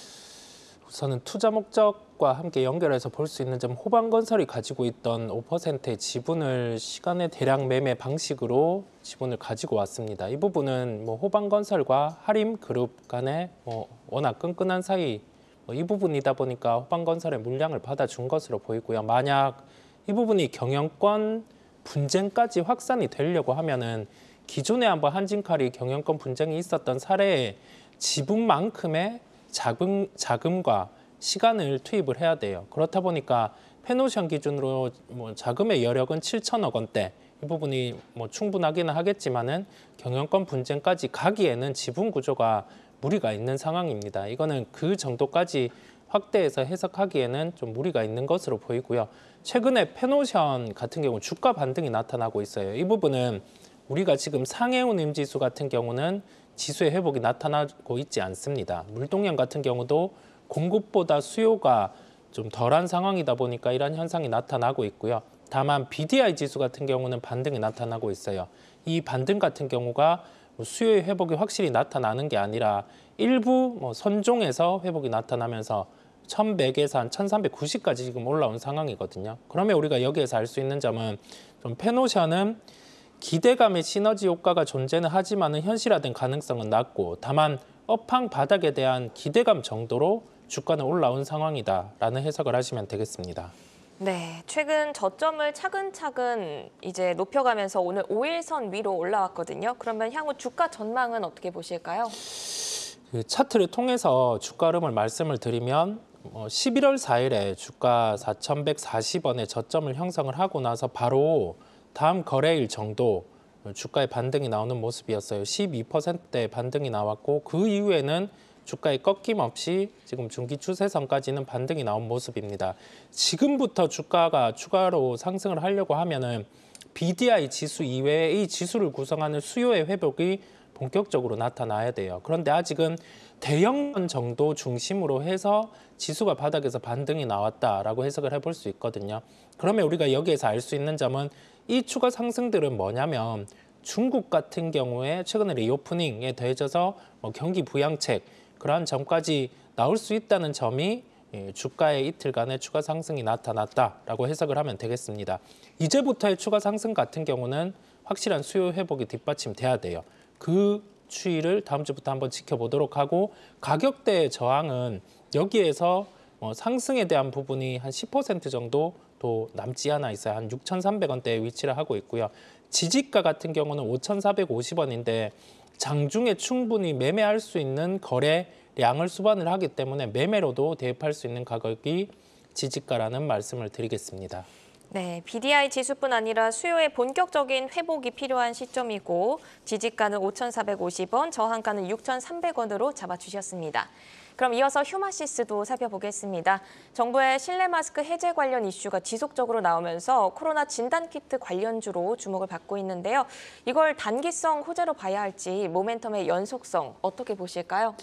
우선은 투자 목적과 함께 연결해서 볼 수 있는 점, 호반건설이 가지고 있던 5%의 지분을 시간의 대량 매매 방식으로 지분을 가지고 왔습니다. 이 부분은 호반건설과 하림그룹 간의 워낙 끈끈한 사이, 이 부분이다 보니까 호반건설의 물량을 받아준 것으로 보이고요. 만약 이 부분이 경영권 분쟁까지 확산이 되려고 하면은 기존에 한번 한진칼이 경영권 분쟁이 있었던 사례의 지분만큼의 자금과 시간을 투입을 해야 돼요. 그렇다 보니까 페노션 기준으로 자금의 여력은 7천억 원대, 이 부분이 충분하기는 하겠지만은 경영권 분쟁까지 가기에는 지분 구조가 무리가 있는 상황입니다. 이거는 그 정도까지 확대해서 해석하기에는 좀 무리가 있는 것으로 보이고요. 최근에 페노션 같은 경우 주가 반등이 나타나고 있어요. 이 부분은 우리가 지금 상해운임 지수 같은 경우는 지수의 회복이 나타나고 있지 않습니다. 물동량 같은 경우도 공급보다 수요가 좀 덜한 상황이다 보니까 이런 현상이 나타나고 있고요. 다만 BDI 지수 같은 경우는 반등이 나타나고 있어요. 이 반등 같은 경우가 수요의 회복이 확실히 나타나는 게 아니라 일부 선종에서 회복이 나타나면서 1100에서 한 1390까지 지금 올라온 상황이거든요. 그러면 우리가 여기에서 알 수 있는 점은 좀 페노션은 기대감의 시너지 효과가 존재는 하지만은 현실화된 가능성은 낮고, 다만 업황 바닥에 대한 기대감 정도로 주가는 올라온 상황이다라는 해석을 하시면 되겠습니다. 네, 최근 저점을 차근차근 이제 높여가면서 오늘 5일선 위로 올라왔거든요. 그러면 향후 주가 전망은 어떻게 보실까요? 그 차트를 통해서 주가 흐름을 말씀을 드리면 11월 4일에 주가 4,140원의 저점을 형성을 하고 나서 바로 다음 거래일 정도 주가의 반등이 나오는 모습이었어요. 12%대 반등이 나왔고, 그 이후에는 주가의 꺾임없이 지금 중기 추세선까지는 반등이 나온 모습입니다. 지금부터 주가가 추가로 상승을 하려고 하면은 BDI 지수 이외의 이 지수를 구성하는 수요의 회복이 본격적으로 나타나야 돼요. 그런데 아직은 대형권 정도 중심으로 해서 지수가 바닥에서 반등이 나왔다라고 해석을 해볼 수 있거든요. 그러면 우리가 여기에서 알 수 있는 점은 이 추가 상승들은 뭐냐면, 중국 같은 경우에 최근에 리오프닝에 더해져서 경기 부양책, 그러한 점까지 나올 수 있다는 점이 주가의 이틀간의 추가 상승이 나타났다라고 해석을 하면 되겠습니다. 이제부터의 추가 상승 같은 경우는 확실한 수요 회복이 뒷받침돼야 돼요. 그 추이를 다음 주부터 한번 지켜보도록 하고, 가격대의 저항은 여기에서 상승에 대한 부분이 한 10% 정도 또 남지 않아 있어요. 한 6,300원대에 위치를 하고 있고요. 지지가 같은 경우는 5,450원인데 장중에 충분히 매매할 수 있는 거래량을 수반을 하기 때문에 매매로도 대입할 수 있는 가격이 지지가라는 말씀을 드리겠습니다. 네, BDI 지수뿐 아니라 수요의 본격적인 회복이 필요한 시점이고, 지지가는 5,450원, 저항가는 6,300원으로 잡아주셨습니다. 그럼 이어서 휴마시스도 살펴보겠습니다. 정부의 실내 마스크 해제 관련 이슈가 지속적으로 나오면서 코로나 진단키트 관련주로 주목을 받고 있는데요. 이걸 단기성 호재로 봐야 할지, 모멘텀의 연속성 어떻게 보실까요?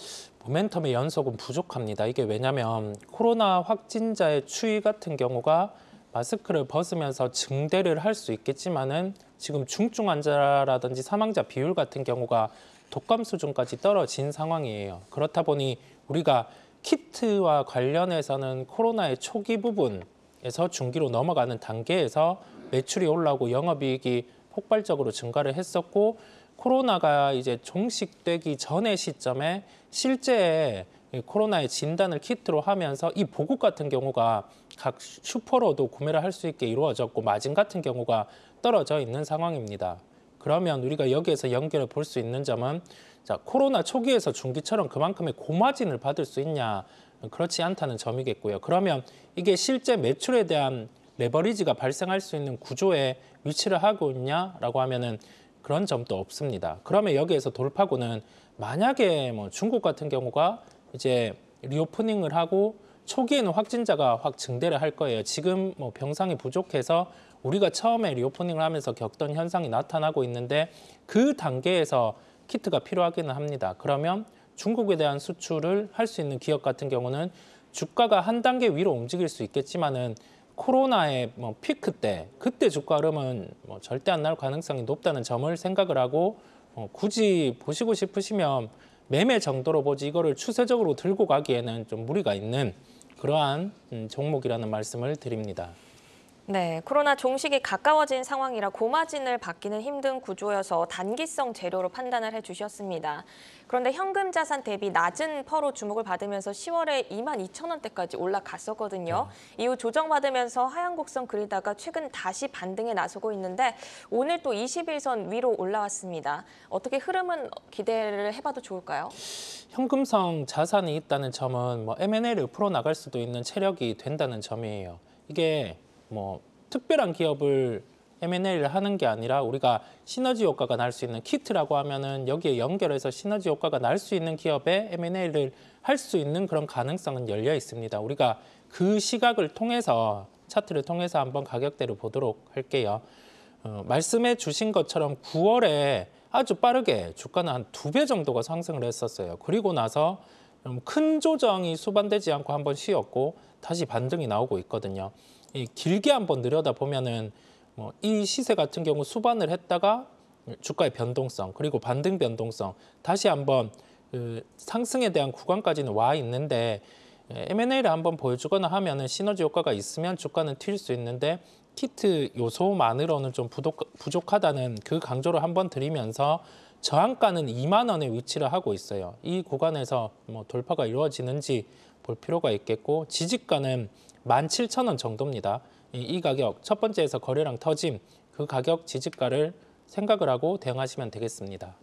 모멘텀의 연속은 부족합니다. 이게 왜냐하면 코로나 확진자의 추이 같은 경우가 마스크를 벗으면서 증대를 할 수 있겠지만은 지금 중증 환자라든지 사망자 비율 같은 경우가 독감 수준까지 떨어진 상황이에요. 그렇다 보니 우리가 키트와 관련해서는 코로나의 초기 부분에서 중기로 넘어가는 단계에서 매출이 올라오고 영업이익이 폭발적으로 증가를 했었고, 코로나가 이제 종식되기 전의 시점에 실제 코로나의 진단을 키트로 하면서 이 보급 같은 경우가 각 슈퍼로도 구매를 할 수 있게 이루어졌고, 마진 같은 경우가 떨어져 있는 상황입니다. 그러면 우리가 여기에서 연결해 볼 수 있는 점은, 자, 코로나 초기에서 중기처럼 그만큼의 고마진을 받을 수 있냐, 그렇지 않다는 점이겠고요. 그러면 이게 실제 매출에 대한 레버리지가 발생할 수 있는 구조에 위치를 하고 있냐라고 하면은 그런 점도 없습니다. 그러면 여기에서 돌파구는 만약에 뭐 중국 같은 경우가 이제 리오프닝을 하고 초기에는 확진자가 확 증대를 할 거예요. 지금 뭐 병상이 부족해서 우리가 처음에 리오프닝을 하면서 겪던 현상이 나타나고 있는데 그 단계에서 키트가 필요하기는 합니다. 그러면 중국에 대한 수출을 할 수 있는 기업 같은 경우는 주가가 한 단계 위로 움직일 수 있겠지만은 코로나의 뭐 피크 때 그때 주가 흐름은 뭐 절대 안 나올 가능성이 높다는 점을 생각을 하고 굳이 보시고 싶으시면 매매 정도로 보지 이거를 추세적으로 들고 가기에는 좀 무리가 있는 그러한 종목이라는 말씀을 드립니다. 네, 코로나 종식이 가까워진 상황이라 고마진을 받기는 힘든 구조여서 단기성 재료로 판단을 해주셨습니다. 그런데 현금 자산 대비 낮은 퍼로 주목을 받으면서 10월에 22,000원대까지 올라갔었거든요. 이후 조정받으면서 하향 곡선 그리다가 최근 다시 반등에 나서고 있는데 오늘 또 21선 위로 올라왔습니다. 어떻게 흐름은 기대를 해봐도 좋을까요? 현금성 자산이 있다는 점은 뭐 M&A를 풀어나갈 수도 있는 체력이 된다는 점이에요. 이게 뭐 특별한 기업을 M&A를 하는 게 아니라 우리가 시너지 효과가 날 수 있는 키트라고 하면은 여기에 연결해서 시너지 효과가 날 수 있는 기업에 M&A를 할 수 있는 그런 가능성은 열려 있습니다. 우리가 그 시각을 통해서 차트를 통해서 한번 가격대를 보도록 할게요. 말씀해 주신 것처럼 9월에 아주 빠르게 주가는 한 2배 정도가 상승을 했었어요. 그리고 나서 큰 조정이 수반되지 않고 한번 쉬었고 다시 반등이 나오고 있거든요. 길게 한번 들여다보면은 이 시세 같은 경우 수반을 했다가 주가의 변동성 그리고 반등 변동성 다시 한번 상승에 대한 구간까지는 와 있는데 M&A를 한번 보여주거나 하면은 시너지 효과가 있으면 주가는 튈 수 있는데 키트 요소만으로는 좀 부족하다는 그 강조를 한번 드리면서 저항가는 2만 원에 위치를 하고 있어요. 이 구간에서 뭐 돌파가 이루어지는지 볼 필요가 있겠고 지지가는 17,000원 정도입니다. 이 가격 첫 번째에서 거래량 터짐 그 가격 지지가를 생각을 하고 대응하시면 되겠습니다.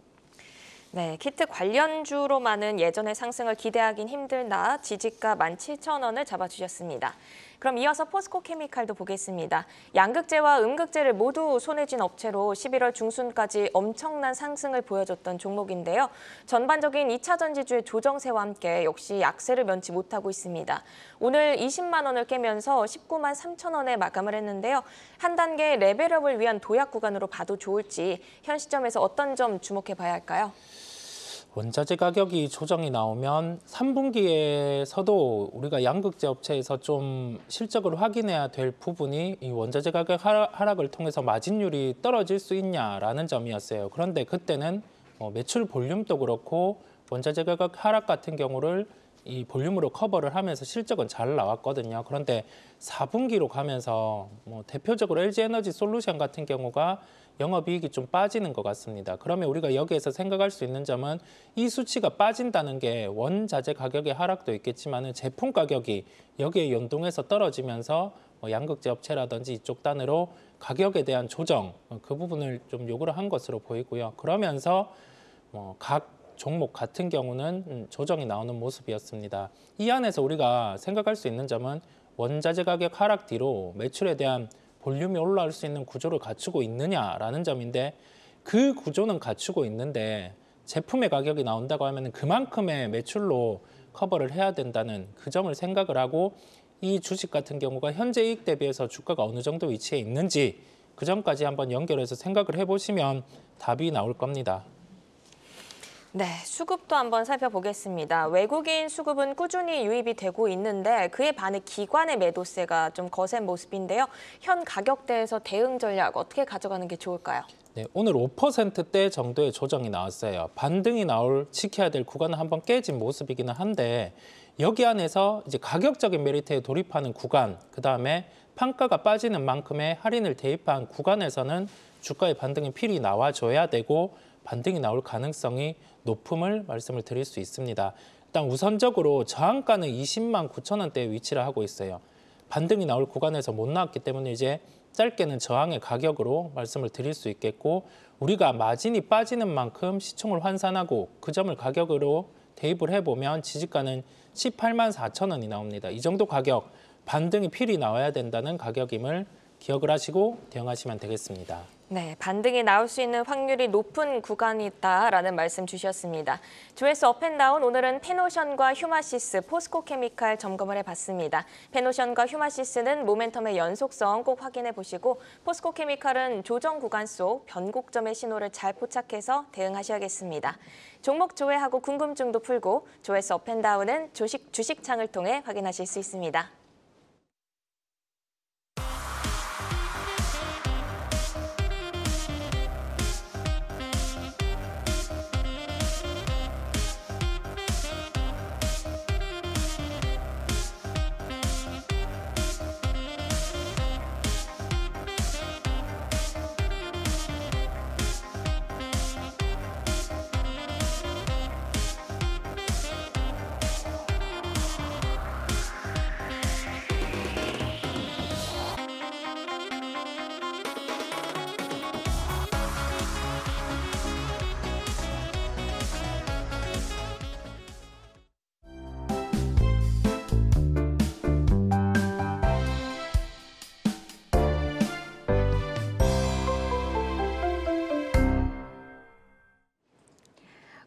네, 키트 관련주로만은 예전의 상승을 기대하긴 힘들다. 지지가 17,000원을 잡아주셨습니다. 그럼 이어서 포스코케미칼도 보겠습니다. 양극재와 음극재를 모두 손에 쥔 업체로 11월 중순까지 엄청난 상승을 보여줬던 종목인데요. 전반적인 2차 전지주의 조정세와 함께 역시 약세를 면치 못하고 있습니다. 오늘 20만 원을 깨면서 19만 3천 원에 마감을 했는데요. 한 단계 레벨업을 위한 도약 구간으로 봐도 좋을지 현 시점에서 어떤 점 주목해 봐야 할까요? 원자재 가격이 조정이 나오면 3분기에서도 우리가 양극재 업체에서 좀 실적을 확인해야 될 부분이 이 원자재 가격 하락을 통해서 마진율이 떨어질 수 있냐라는 점이었어요. 그런데 그때는 매출 볼륨도 그렇고 원자재 가격 하락 같은 경우를 이 볼륨으로 커버를 하면서 실적은 잘 나왔거든요. 그런데 4분기로 가면서 대표적으로 LG에너지 솔루션 같은 경우가 영업이익이 좀 빠지는 것 같습니다. 그러면 우리가 여기에서 생각할 수 있는 점은 이 수치가 빠진다는 게 원자재 가격의 하락도 있겠지만 제품 가격이 여기에 연동해서 떨어지면서 양극재 업체라든지 이쪽 단으로 가격에 대한 조정 그 부분을 좀 요구를 한 것으로 보이고요. 그러면서 각 종목 같은 경우는 조정이 나오는 모습이었습니다. 이 안에서 우리가 생각할 수 있는 점은 원자재 가격 하락 뒤로 매출에 대한 볼륨이 올라올 수 있는 구조를 갖추고 있느냐라는 점인데 그 구조는 갖추고 있는데 제품의 가격이 나온다고 하면 그만큼의 매출로 커버를 해야 된다는 그 점을 생각을 하고 이 주식 같은 경우가 현재 이익 대비해서 주가가 어느 정도 위치에 있는지 그 점까지 한번 연결해서 생각을 해보시면 답이 나올 겁니다. 네, 수급도 한번 살펴보겠습니다. 외국인 수급은 꾸준히 유입이 되고 있는데 그에 반해 기관의 매도세가 좀 거센 모습인데요. 현 가격대에서 대응 전략 어떻게 가져가는 게 좋을까요? 네, 오늘 5%대 정도의 조정이 나왔어요. 반등이 지켜야 될 구간은 한번 깨진 모습이기는 한데 여기 안에서 이제 가격적인 메리트에 돌입하는 구간, 그다음에 판가가 빠지는 만큼의 할인을 대입한 구간에서는 주가의 반등이 필히 나와줘야 되고 반등이 나올 가능성이 높음을 말씀을 드릴 수 있습니다. 일단 우선적으로 저항가는 20만 9천 원대에 위치를 하고 있어요. 반등이 나올 구간에서 못 나왔기 때문에 이제 짧게는 저항의 가격으로 말씀을 드릴 수 있겠고 우리가 마진이 빠지는 만큼 시총을 환산하고 그 점을 가격으로 대입을 해보면 지지가는 18만 4천 원이 나옵니다. 이 정도 가격, 반등이 필히 나와야 된다는 가격임을 기억을 하시고 대응하시면 되겠습니다. 네, 반등이 나올 수 있는 확률이 높은 구간이 있다라는 말씀 주셨습니다. 조회수 업앤다운 오늘은 페노션과 휴마시스, 포스코케미칼 점검을 해봤습니다. 페노션과 휴마시스는 모멘텀의 연속성 꼭 확인해 보시고 포스코케미칼은 조정 구간 속 변곡점의 신호를 잘 포착해서 대응하셔야겠습니다. 종목 조회하고 궁금증도 풀고 조회수 업앤다운은 주식창을 통해 확인하실 수 있습니다.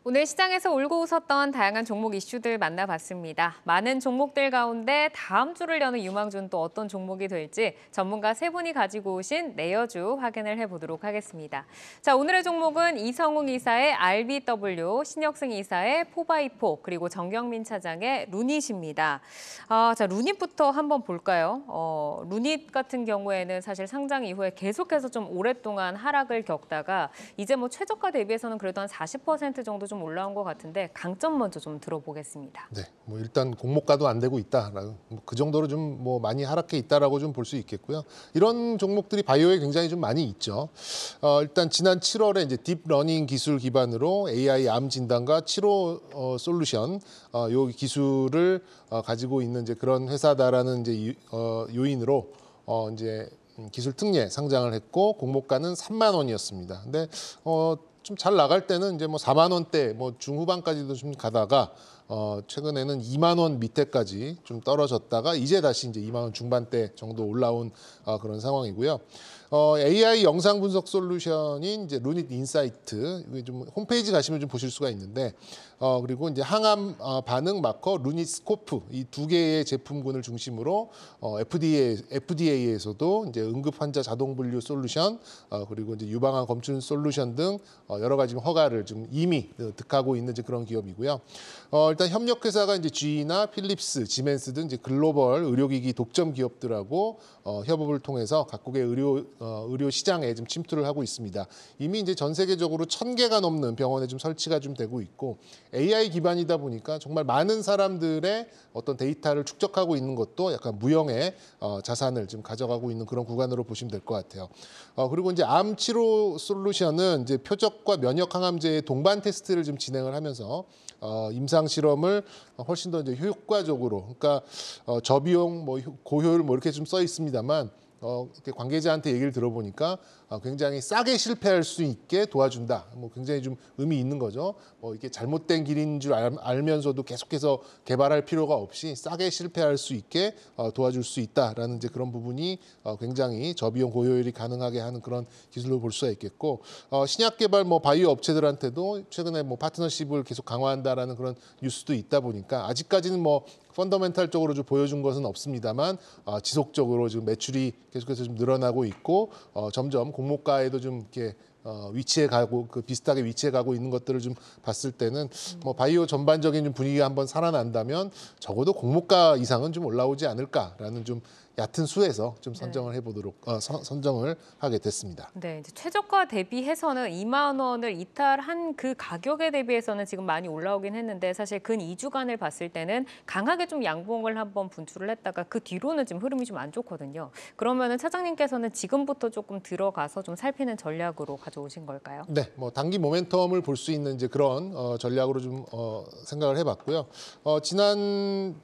오늘 시장에서 울고 웃었던 다양한 종목 이슈들 만나봤습니다. 많은 종목들 가운데 다음 주를 여는 유망주는 또 어떤 종목이 될지 전문가 세 분이 가지고 오신 내여주 확인을 해보도록 하겠습니다. 자, 오늘의 종목은 이성웅 이사의 RBW, 신혁승 이사의 4x4, 그리고 정경민 차장의 루닛입니다. 자, 루닛부터 한번 볼까요? 루닛 같은 경우에는 사실 상장 이후에 계속해서 좀 오랫동안 하락을 겪다가 이제 뭐 최저가 대비해서는 그래도 한 40% 정도 좀 올라온 것 같은데 강점 먼저 좀 들어보겠습니다. 네, 뭐 일단 공모가도 안 되고 있다. 그 정도로 좀 뭐 많이 하락해 있다라고 좀 볼 수 있겠고요. 이런 종목들이 바이오에 굉장히 좀 많이 있죠. 일단 지난 7월에 이제 딥러닝 기술 기반으로 AI 암 진단과 치료 솔루션 요 기술을 가지고 있는 이제 그런 회사다라는 이제 요인으로 이제 기술 특례 상장을 했고 공모가는 3만 원이었습니다. 근데 좀 잘 나갈 때는 이제 뭐 4만 원대 뭐 중후반까지도 좀 가다가 최근에는 2만 원 밑에까지 좀 떨어졌다가 이제 다시 이제 2만 원 중반대 정도 올라온 그런 상황이고요. AI 영상 분석 솔루션인 이제 루닛 인사이트, 이게 좀 홈페이지 가시면 좀 보실 수가 있는데, 그리고 이제 항암 반응 마커 루닛 스코프, 이 두 개의 제품군을 중심으로 FDA에서도 이제 응급 환자 자동 분류 솔루션, 그리고 이제 유방암 검출 솔루션 등 여러 가지 허가를 좀 이미 득하고 있는 이제 그런 기업이고요. 일단 협력 회사가 이제 GE나 필립스, 지멘스 등 이제 글로벌 의료기기 독점 기업들하고 협업을 통해서 각국의 의료 시장에 좀 침투를 하고 있습니다. 이미 이제 전 세계적으로 1,000개가 넘는 병원에 좀 설치가 좀 되고 있고 AI 기반이다 보니까 정말 많은 사람들의 어떤 데이터를 축적하고 있는 것도 약간 무형의 자산을 좀 가져가고 있는 그런 구간으로 보시면 될 것 같아요. 그리고 이제 암 치료 솔루션은 이제 표적과 면역 항암제의 동반 테스트를 좀 진행을 하면서 임상 실험을 훨씬 더 이제 효과적으로, 그러니까 저비용, 뭐 고효율 뭐 이렇게 좀 써 있습니다만 이렇게 관계자한테 얘기를 들어보니까 굉장히 싸게 실패할 수 있게 도와준다. 뭐 굉장히 좀 의미 있는 거죠. 이게 잘못된 길인 줄 알면서도 계속해서 개발할 필요가 없이 싸게 실패할 수 있게 도와줄 수 있다라는 이제 그런 부분이 굉장히 저비용 고효율이 가능하게 하는 그런 기술로 볼 수가 있겠고, 신약 개발 뭐 바이오 업체들한테도 최근에 뭐 파트너십을 계속 강화한다라는 그런 뉴스도 있다 보니까 아직까지는 뭐 펀더멘탈적으로 좀 보여준 것은 없습니다만 지속적으로 지금 매출이 계속해서 좀 늘어나고 있고 점점 공모가에도 좀 이렇게 위치해 가고 비슷하게 위치해 가고 있는 것들을 좀 봤을 때는 뭐 바이오 전반적인 좀 분위기가 한번 살아난다면 적어도 공모가 이상은 좀 올라오지 않을까라는 좀 얕은 수에서 좀 선정을 해보도록 선정을 하게 됐습니다. 네, 이제 최저가 대비해서는 2만 원을 이탈한 그 가격에 대비해서는 지금 많이 올라오긴 했는데 사실 근 2주간을 봤을 때는 강하게 좀 양봉을 한번 분출을 했다가 그 뒤로는 지금 흐름이 좀 안 좋거든요. 그러면은 차장님께서는 지금부터 조금 들어가서 좀 살피는 전략으로 가져오신 걸까요? 네, 뭐 단기 모멘텀을 볼 수 있는 이제 그런 전략으로 좀 생각을 해봤고요. 지난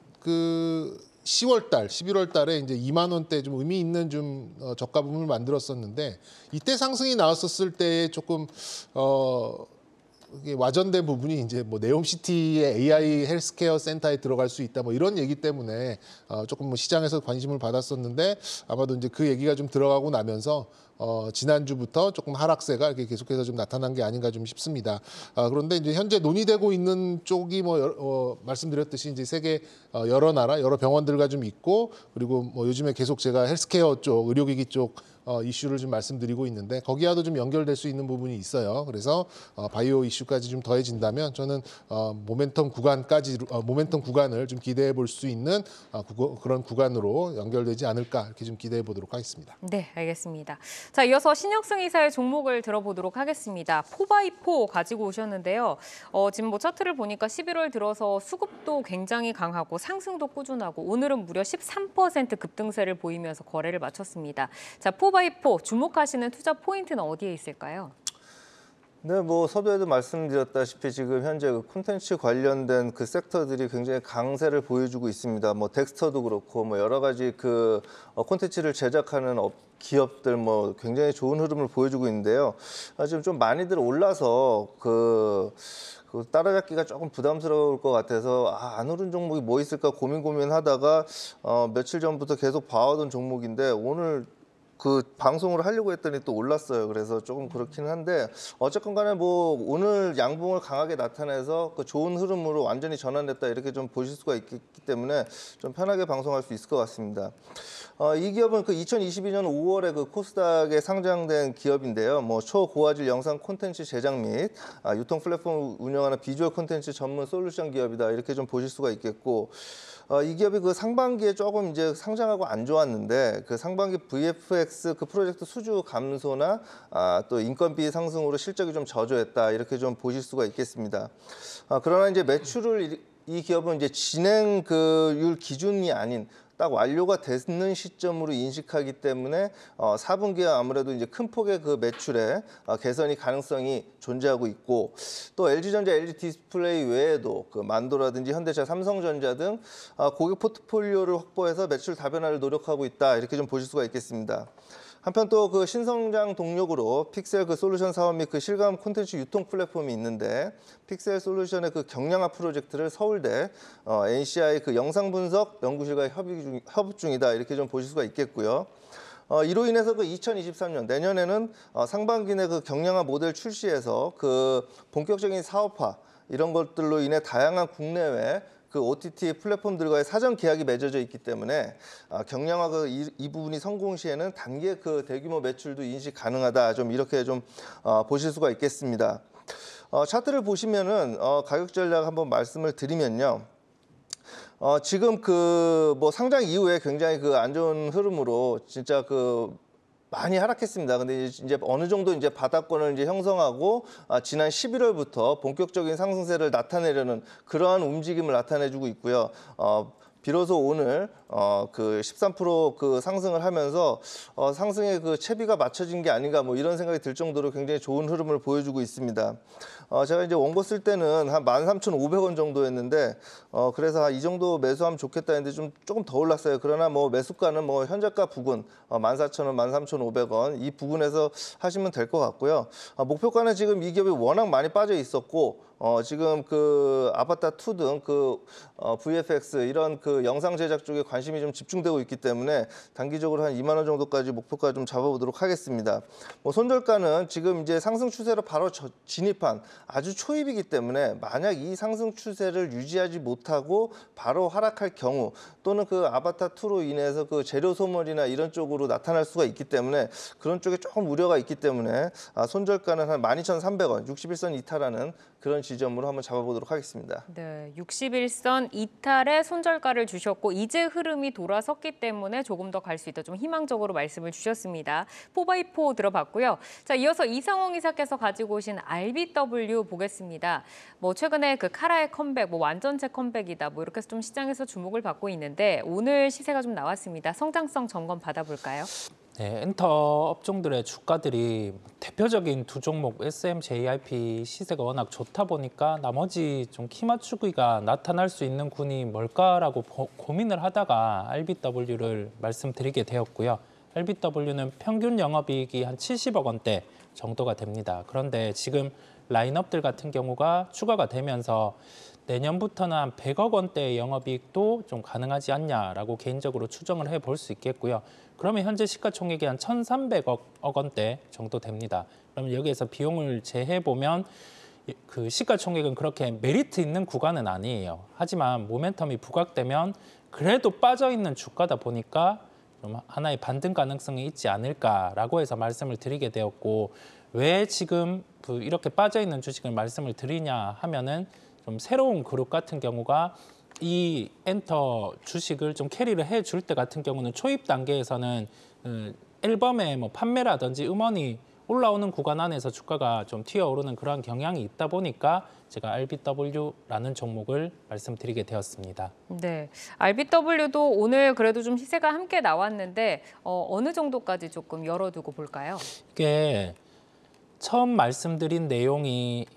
10월 달, 11월 달에 이제 2만 원대 좀 의미 있는 좀 저가 부분을 만들었었는데 이때 상승이 나왔었을 때 조금 이게 와전된 부분이 이제 뭐 네옴시티의 AI 헬스케어 센터에 들어갈 수 있다 뭐 이런 얘기 때문에 조금 뭐 시장에서 관심을 받았었는데 아마도 이제 그 얘기가 좀 들어가고 나면서 지난주부터 조금 하락세가 이렇게 계속해서 좀 나타난 게 아닌가 좀 싶습니다. 그런데 이제 현재 논의되고 있는 쪽이 말씀드렸듯이 이제 세계 여러 나라, 여러 병원들과 좀 있고, 그리고 뭐 요즘에 계속 제가 헬스케어 쪽, 의료기기 쪽 이슈를 좀 말씀드리고 있는데 거기와도 좀 연결될 수 있는 부분이 있어요. 그래서 바이오 이슈까지 좀 더해진다면 저는 모멘텀 구간을 좀 기대해 볼 수 있는 그런 구간으로 연결되지 않을까 이렇게 좀 기대해 보도록 하겠습니다. 네, 알겠습니다. 자, 이어서 신혁승 이사의 종목을 들어보도록 하겠습니다. 4x4 가지고 오셨는데요. 지금 뭐 차트를 보니까 11월 들어서 수급도 굉장히 강하고 상승도 꾸준하고 오늘은 무려 13% 급등세를 보이면서 거래를 마쳤습니다. 자, 4x4 주목하시는 투자 포인트는 어디에 있을까요? 네, 뭐 서두에도 말씀드렸다시피 지금 현재 그 콘텐츠 관련된 그 섹터들이 굉장히 강세를 보여주고 있습니다. 뭐 덱스터도 그렇고 뭐 여러 가지 그 콘텐츠를 제작하는 기업들 뭐 굉장히 좋은 흐름을 보여주고 있는데요. 지금 좀 많이들 올라서 그 따라잡기가 조금 부담스러울 것 같아서 안 오른 종목이 뭐 있을까 고민하다가 며칠 전부터 계속 봐오던 종목인데 오늘 그 방송을 하려고 했더니 또 올랐어요. 그래서 조금 그렇긴 한데 어쨌건 간에 뭐 오늘 양봉을 강하게 나타내서 그 좋은 흐름으로 완전히 전환됐다 이렇게 좀 보실 수가 있기 때문에 좀 편하게 방송할 수 있을 것 같습니다. 이 기업은 그 2022년 5월에 그 코스닥에 상장된 기업인데요. 뭐 초고화질 영상 콘텐츠 제작 및 유통 플랫폼을 운영하는 비주얼 콘텐츠 전문 솔루션 기업이다 이렇게 좀 보실 수가 있겠고. 이 기업이 그 상반기에 조금 이제 상장하고 안 좋았는데 그 상반기 VFX 그 프로젝트 수주 감소나 또 인건비 상승으로 실적이 좀 저조했다 이렇게 좀 보실 수가 있겠습니다. 그러나 이제 매출을 이 기업은 이제 진행 그율 기준이 아닌 딱 완료가 되는 시점으로 인식하기 때문에 4분기에 아무래도 이제 큰 폭의 그 매출의 개선이 가능성이 존재하고 있고 또 LG전자, LG디스플레이 외에도 그 만도라든지 현대차, 삼성전자 등 고객 포트폴리오를 확보해서 매출 다변화를 노력하고 있다 이렇게 좀 보실 수가 있겠습니다. 한편 또 그 신성장 동력으로 픽셀 그 솔루션 사업 및 그 실감 콘텐츠 유통 플랫폼이 있는데 픽셀 솔루션의 그 경량화 프로젝트를 서울대 NCI 그 영상 분석 연구실과 협업 중이다 이렇게 좀 보실 수가 있겠고요. 이로 인해서 그 2023년 내년에는 상반기 내 그 경량화 모델 출시해서 그 본격적인 사업화 이런 것들로 인해 다양한 국내외 그 OTT 플랫폼들과의 사전 계약이 맺어져 있기 때문에 경량화 이 부분이 성공 시에는 단기 그 대규모 매출도 인식 가능하다 좀 이렇게 좀 보실 수가 있겠습니다. 차트를 보시면은 가격 전략 한번 말씀을 드리면요. 지금 그 뭐 상장 이후에 굉장히 그 안 좋은 흐름으로 진짜 그 많이 하락했습니다. 근데 이제 어느 정도 이제 바닥권을 이제 형성하고 지난 11월부터 본격적인 상승세를 나타내려는 그러한 움직임을 나타내주고 있고요. 비로소 오늘 그 13% 그 상승을 하면서 상승의 그 채비가 맞춰진 게 아닌가 뭐 이런 생각이 들 정도로 굉장히 좋은 흐름을 보여주고 있습니다. 제가 이제 원고 쓸 때는 한 13,500원 정도였는데 그래서 이 정도 매수하면 좋겠다 했는데 조금 더 올랐어요. 그러나 뭐 매수가는 뭐 현재가 부근 14,000원, 13,500원 이 부근에서 하시면 될 것 같고요. 목표가는 지금 이 기업이 워낙 많이 빠져 있었고 지금 그 아바타 2 등 그 VFX 이런 그 영상 제작 쪽에 관심이 좀 집중되고 있기 때문에 단기적으로 한 2만 원 정도까지 목표가 좀 잡아보도록 하겠습니다. 뭐 손절가는 지금 이제 상승 추세로 바로 진입한 아주 초입이기 때문에 만약 이 상승 추세를 유지하지 못하고 바로 하락할 경우 또는 그 아바타 2로 인해서 그 재료 소멸이나 이런 쪽으로 나타날 수가 있기 때문에 그런 쪽에 조금 우려가 있기 때문에 손절가는 한 12,300원, 61선 이탈하는 그런 지점으로 한번 잡아보도록 하겠습니다. 네, 61선 이탈에 손절가를 주셨고 이제 흐름이 돌아섰기 때문에 조금 더 갈 수 있다. 좀 희망적으로 말씀을 주셨습니다. 4x4 들어봤고요. 자, 이어서 이상홍 이사께서 가지고 오신 RBW 보겠습니다. 뭐 최근에 그 카라의 컴백, 뭐 완전체 컴백이다. 뭐 이렇게 해서 좀 시장에서 주목을 받고 있는데 오늘 시세가 좀 나왔습니다. 성장성 점검 받아볼까요? 네, 엔터 업종들의 주가들이 대표적인 두 종목 SM, JYP 시세가 워낙 좋다 보니까 나머지 좀 키 맞추기가 나타날 수 있는 군이 뭘까라고 고민을 하다가 RBW를 말씀드리게 되었고요. RBW는 평균 영업이익이 한 70억 원대 정도가 됩니다. 그런데 지금 라인업들 같은 경우가 추가가 되면서 내년부터는 한 100억 원대의 영업이익도 좀 가능하지 않냐라고 개인적으로 추정을 해볼 수 있겠고요. 그러면 현재 시가총액이 한 1,300억 원대 정도 됩니다. 그러면 여기에서 비용을 제해보면 그 시가총액은 그렇게 메리트 있는 구간은 아니에요. 하지만 모멘텀이 부각되면 그래도 빠져있는 주가다 보니까 좀 하나의 반등 가능성이 있지 않을까라고 해서 말씀을 드리게 되었고, 왜 지금 이렇게 빠져있는 주식을 말씀을 드리냐 하면은 좀 새로운 그룹 같은 경우가 이 엔터 주식을 좀 캐리를 해줄 때 같은 경우는 초입 단계에서는 앨범의 뭐 판매라든지 음원이 올라오는 구간 안에서 주가가 좀 튀어오르는 그런 경향이 있다 보니까 제가 RBW라는 종목을 말씀드리게 되었습니다. 네, RBW도 오늘 그래도 좀 시세가 함께 나왔는데 어느 정도까지 조금 열어두고 볼까요? 이게 처음 말씀드린 내용이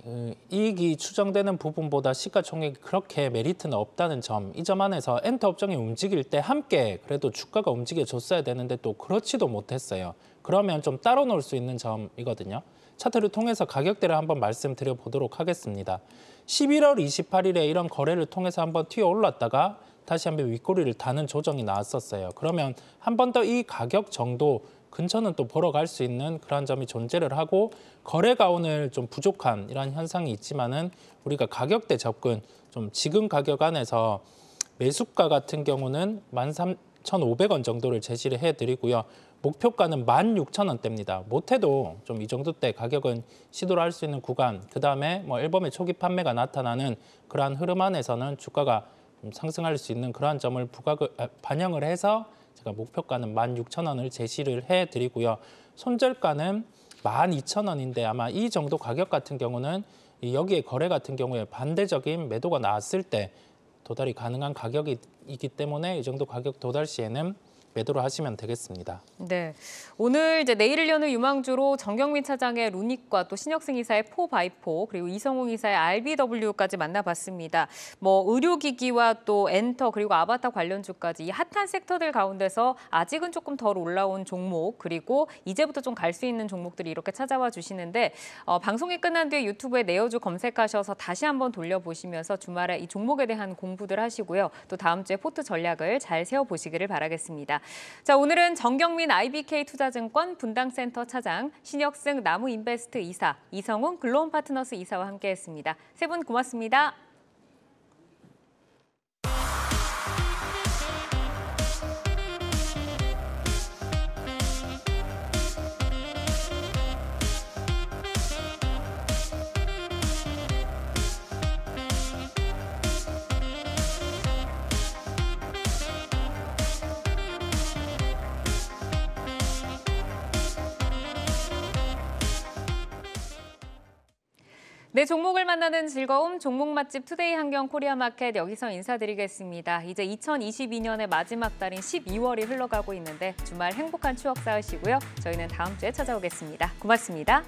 이익이 추정되는 부분보다 시가총액이 그렇게 메리트는 없다는 점, 이 점 안에서 엔터 업종이 움직일 때 함께 그래도 주가가 움직여줬어야 되는데 또 그렇지도 못했어요. 그러면 좀 따로 놓을 수 있는 점이거든요. 차트를 통해서 가격대를 한번 말씀드려 보도록 하겠습니다. 11월 28일에 이런 거래를 통해서 한번 튀어 올랐다가 다시 한번 윗꼬리를 다는 조정이 나왔었어요. 그러면 한 번 더 이 가격 정도 근처는 또 보러 갈 수 있는 그런 점이 존재를 하고, 거래가 오늘 좀 부족한 이런 현상이 있지만은 우리가 가격대 접근, 좀 지금 가격 안에서 매수가 같은 경우는 13,500원 정도를 제시를 해드리고요. 목표가는 16,000원대입니다. 못해도 좀 이 정도 때 가격은 시도를 할 수 있는 구간, 그다음에 뭐 앨범의 초기 판매가 나타나는 그러한 흐름 안에서는 주가가 좀 상승할 수 있는 그러한 점을 반영을 해서 제가 목표가는 16,000원을 제시를 해드리고요. 손절가는 12,000원인데 아마 이 정도 가격 같은 경우는 여기에 거래 같은 경우에 반대적인 매도가 나왔을 때 도달이 가능한 가격이기 때문에 이 정도 가격 도달 시에는 매도를 하시면 되겠습니다. 네, 오늘 이제 내일을 여는 유망주로 정경민 차장의 루닉과 또 신혁승 이사의 4x4 그리고 이성웅 이사의 RBW까지 만나봤습니다. 뭐 의료기기와 또 엔터 그리고 아바타 관련주까지 이 핫한 섹터들 가운데서 아직은 조금 덜 올라온 종목, 그리고 이제부터 좀 갈 수 있는 종목들이 이렇게 찾아와 주시는데 방송이 끝난 뒤에 유튜브에 내어주 검색하셔서 다시 한번 돌려보시면서 주말에 이 종목에 대한 공부들 하시고요. 또 다음 주에 포트 전략을 잘 세워보시기를 바라겠습니다. 자, 오늘은 정경민 IBK투자증권 분당센터 차장, 신혁승 나무인베스트 이사, 이성웅 글로움파트너스 이사와 함께했습니다. 세 분 고맙습니다. 네, 종목을 만나는 즐거움, 종목 맛집 투데이 한경 코리아마켓 여기서 인사드리겠습니다. 이제 2022년의 마지막 달인 12월이 흘러가고 있는데 주말 행복한 추억 쌓으시고요. 저희는 다음 주에 찾아오겠습니다. 고맙습니다.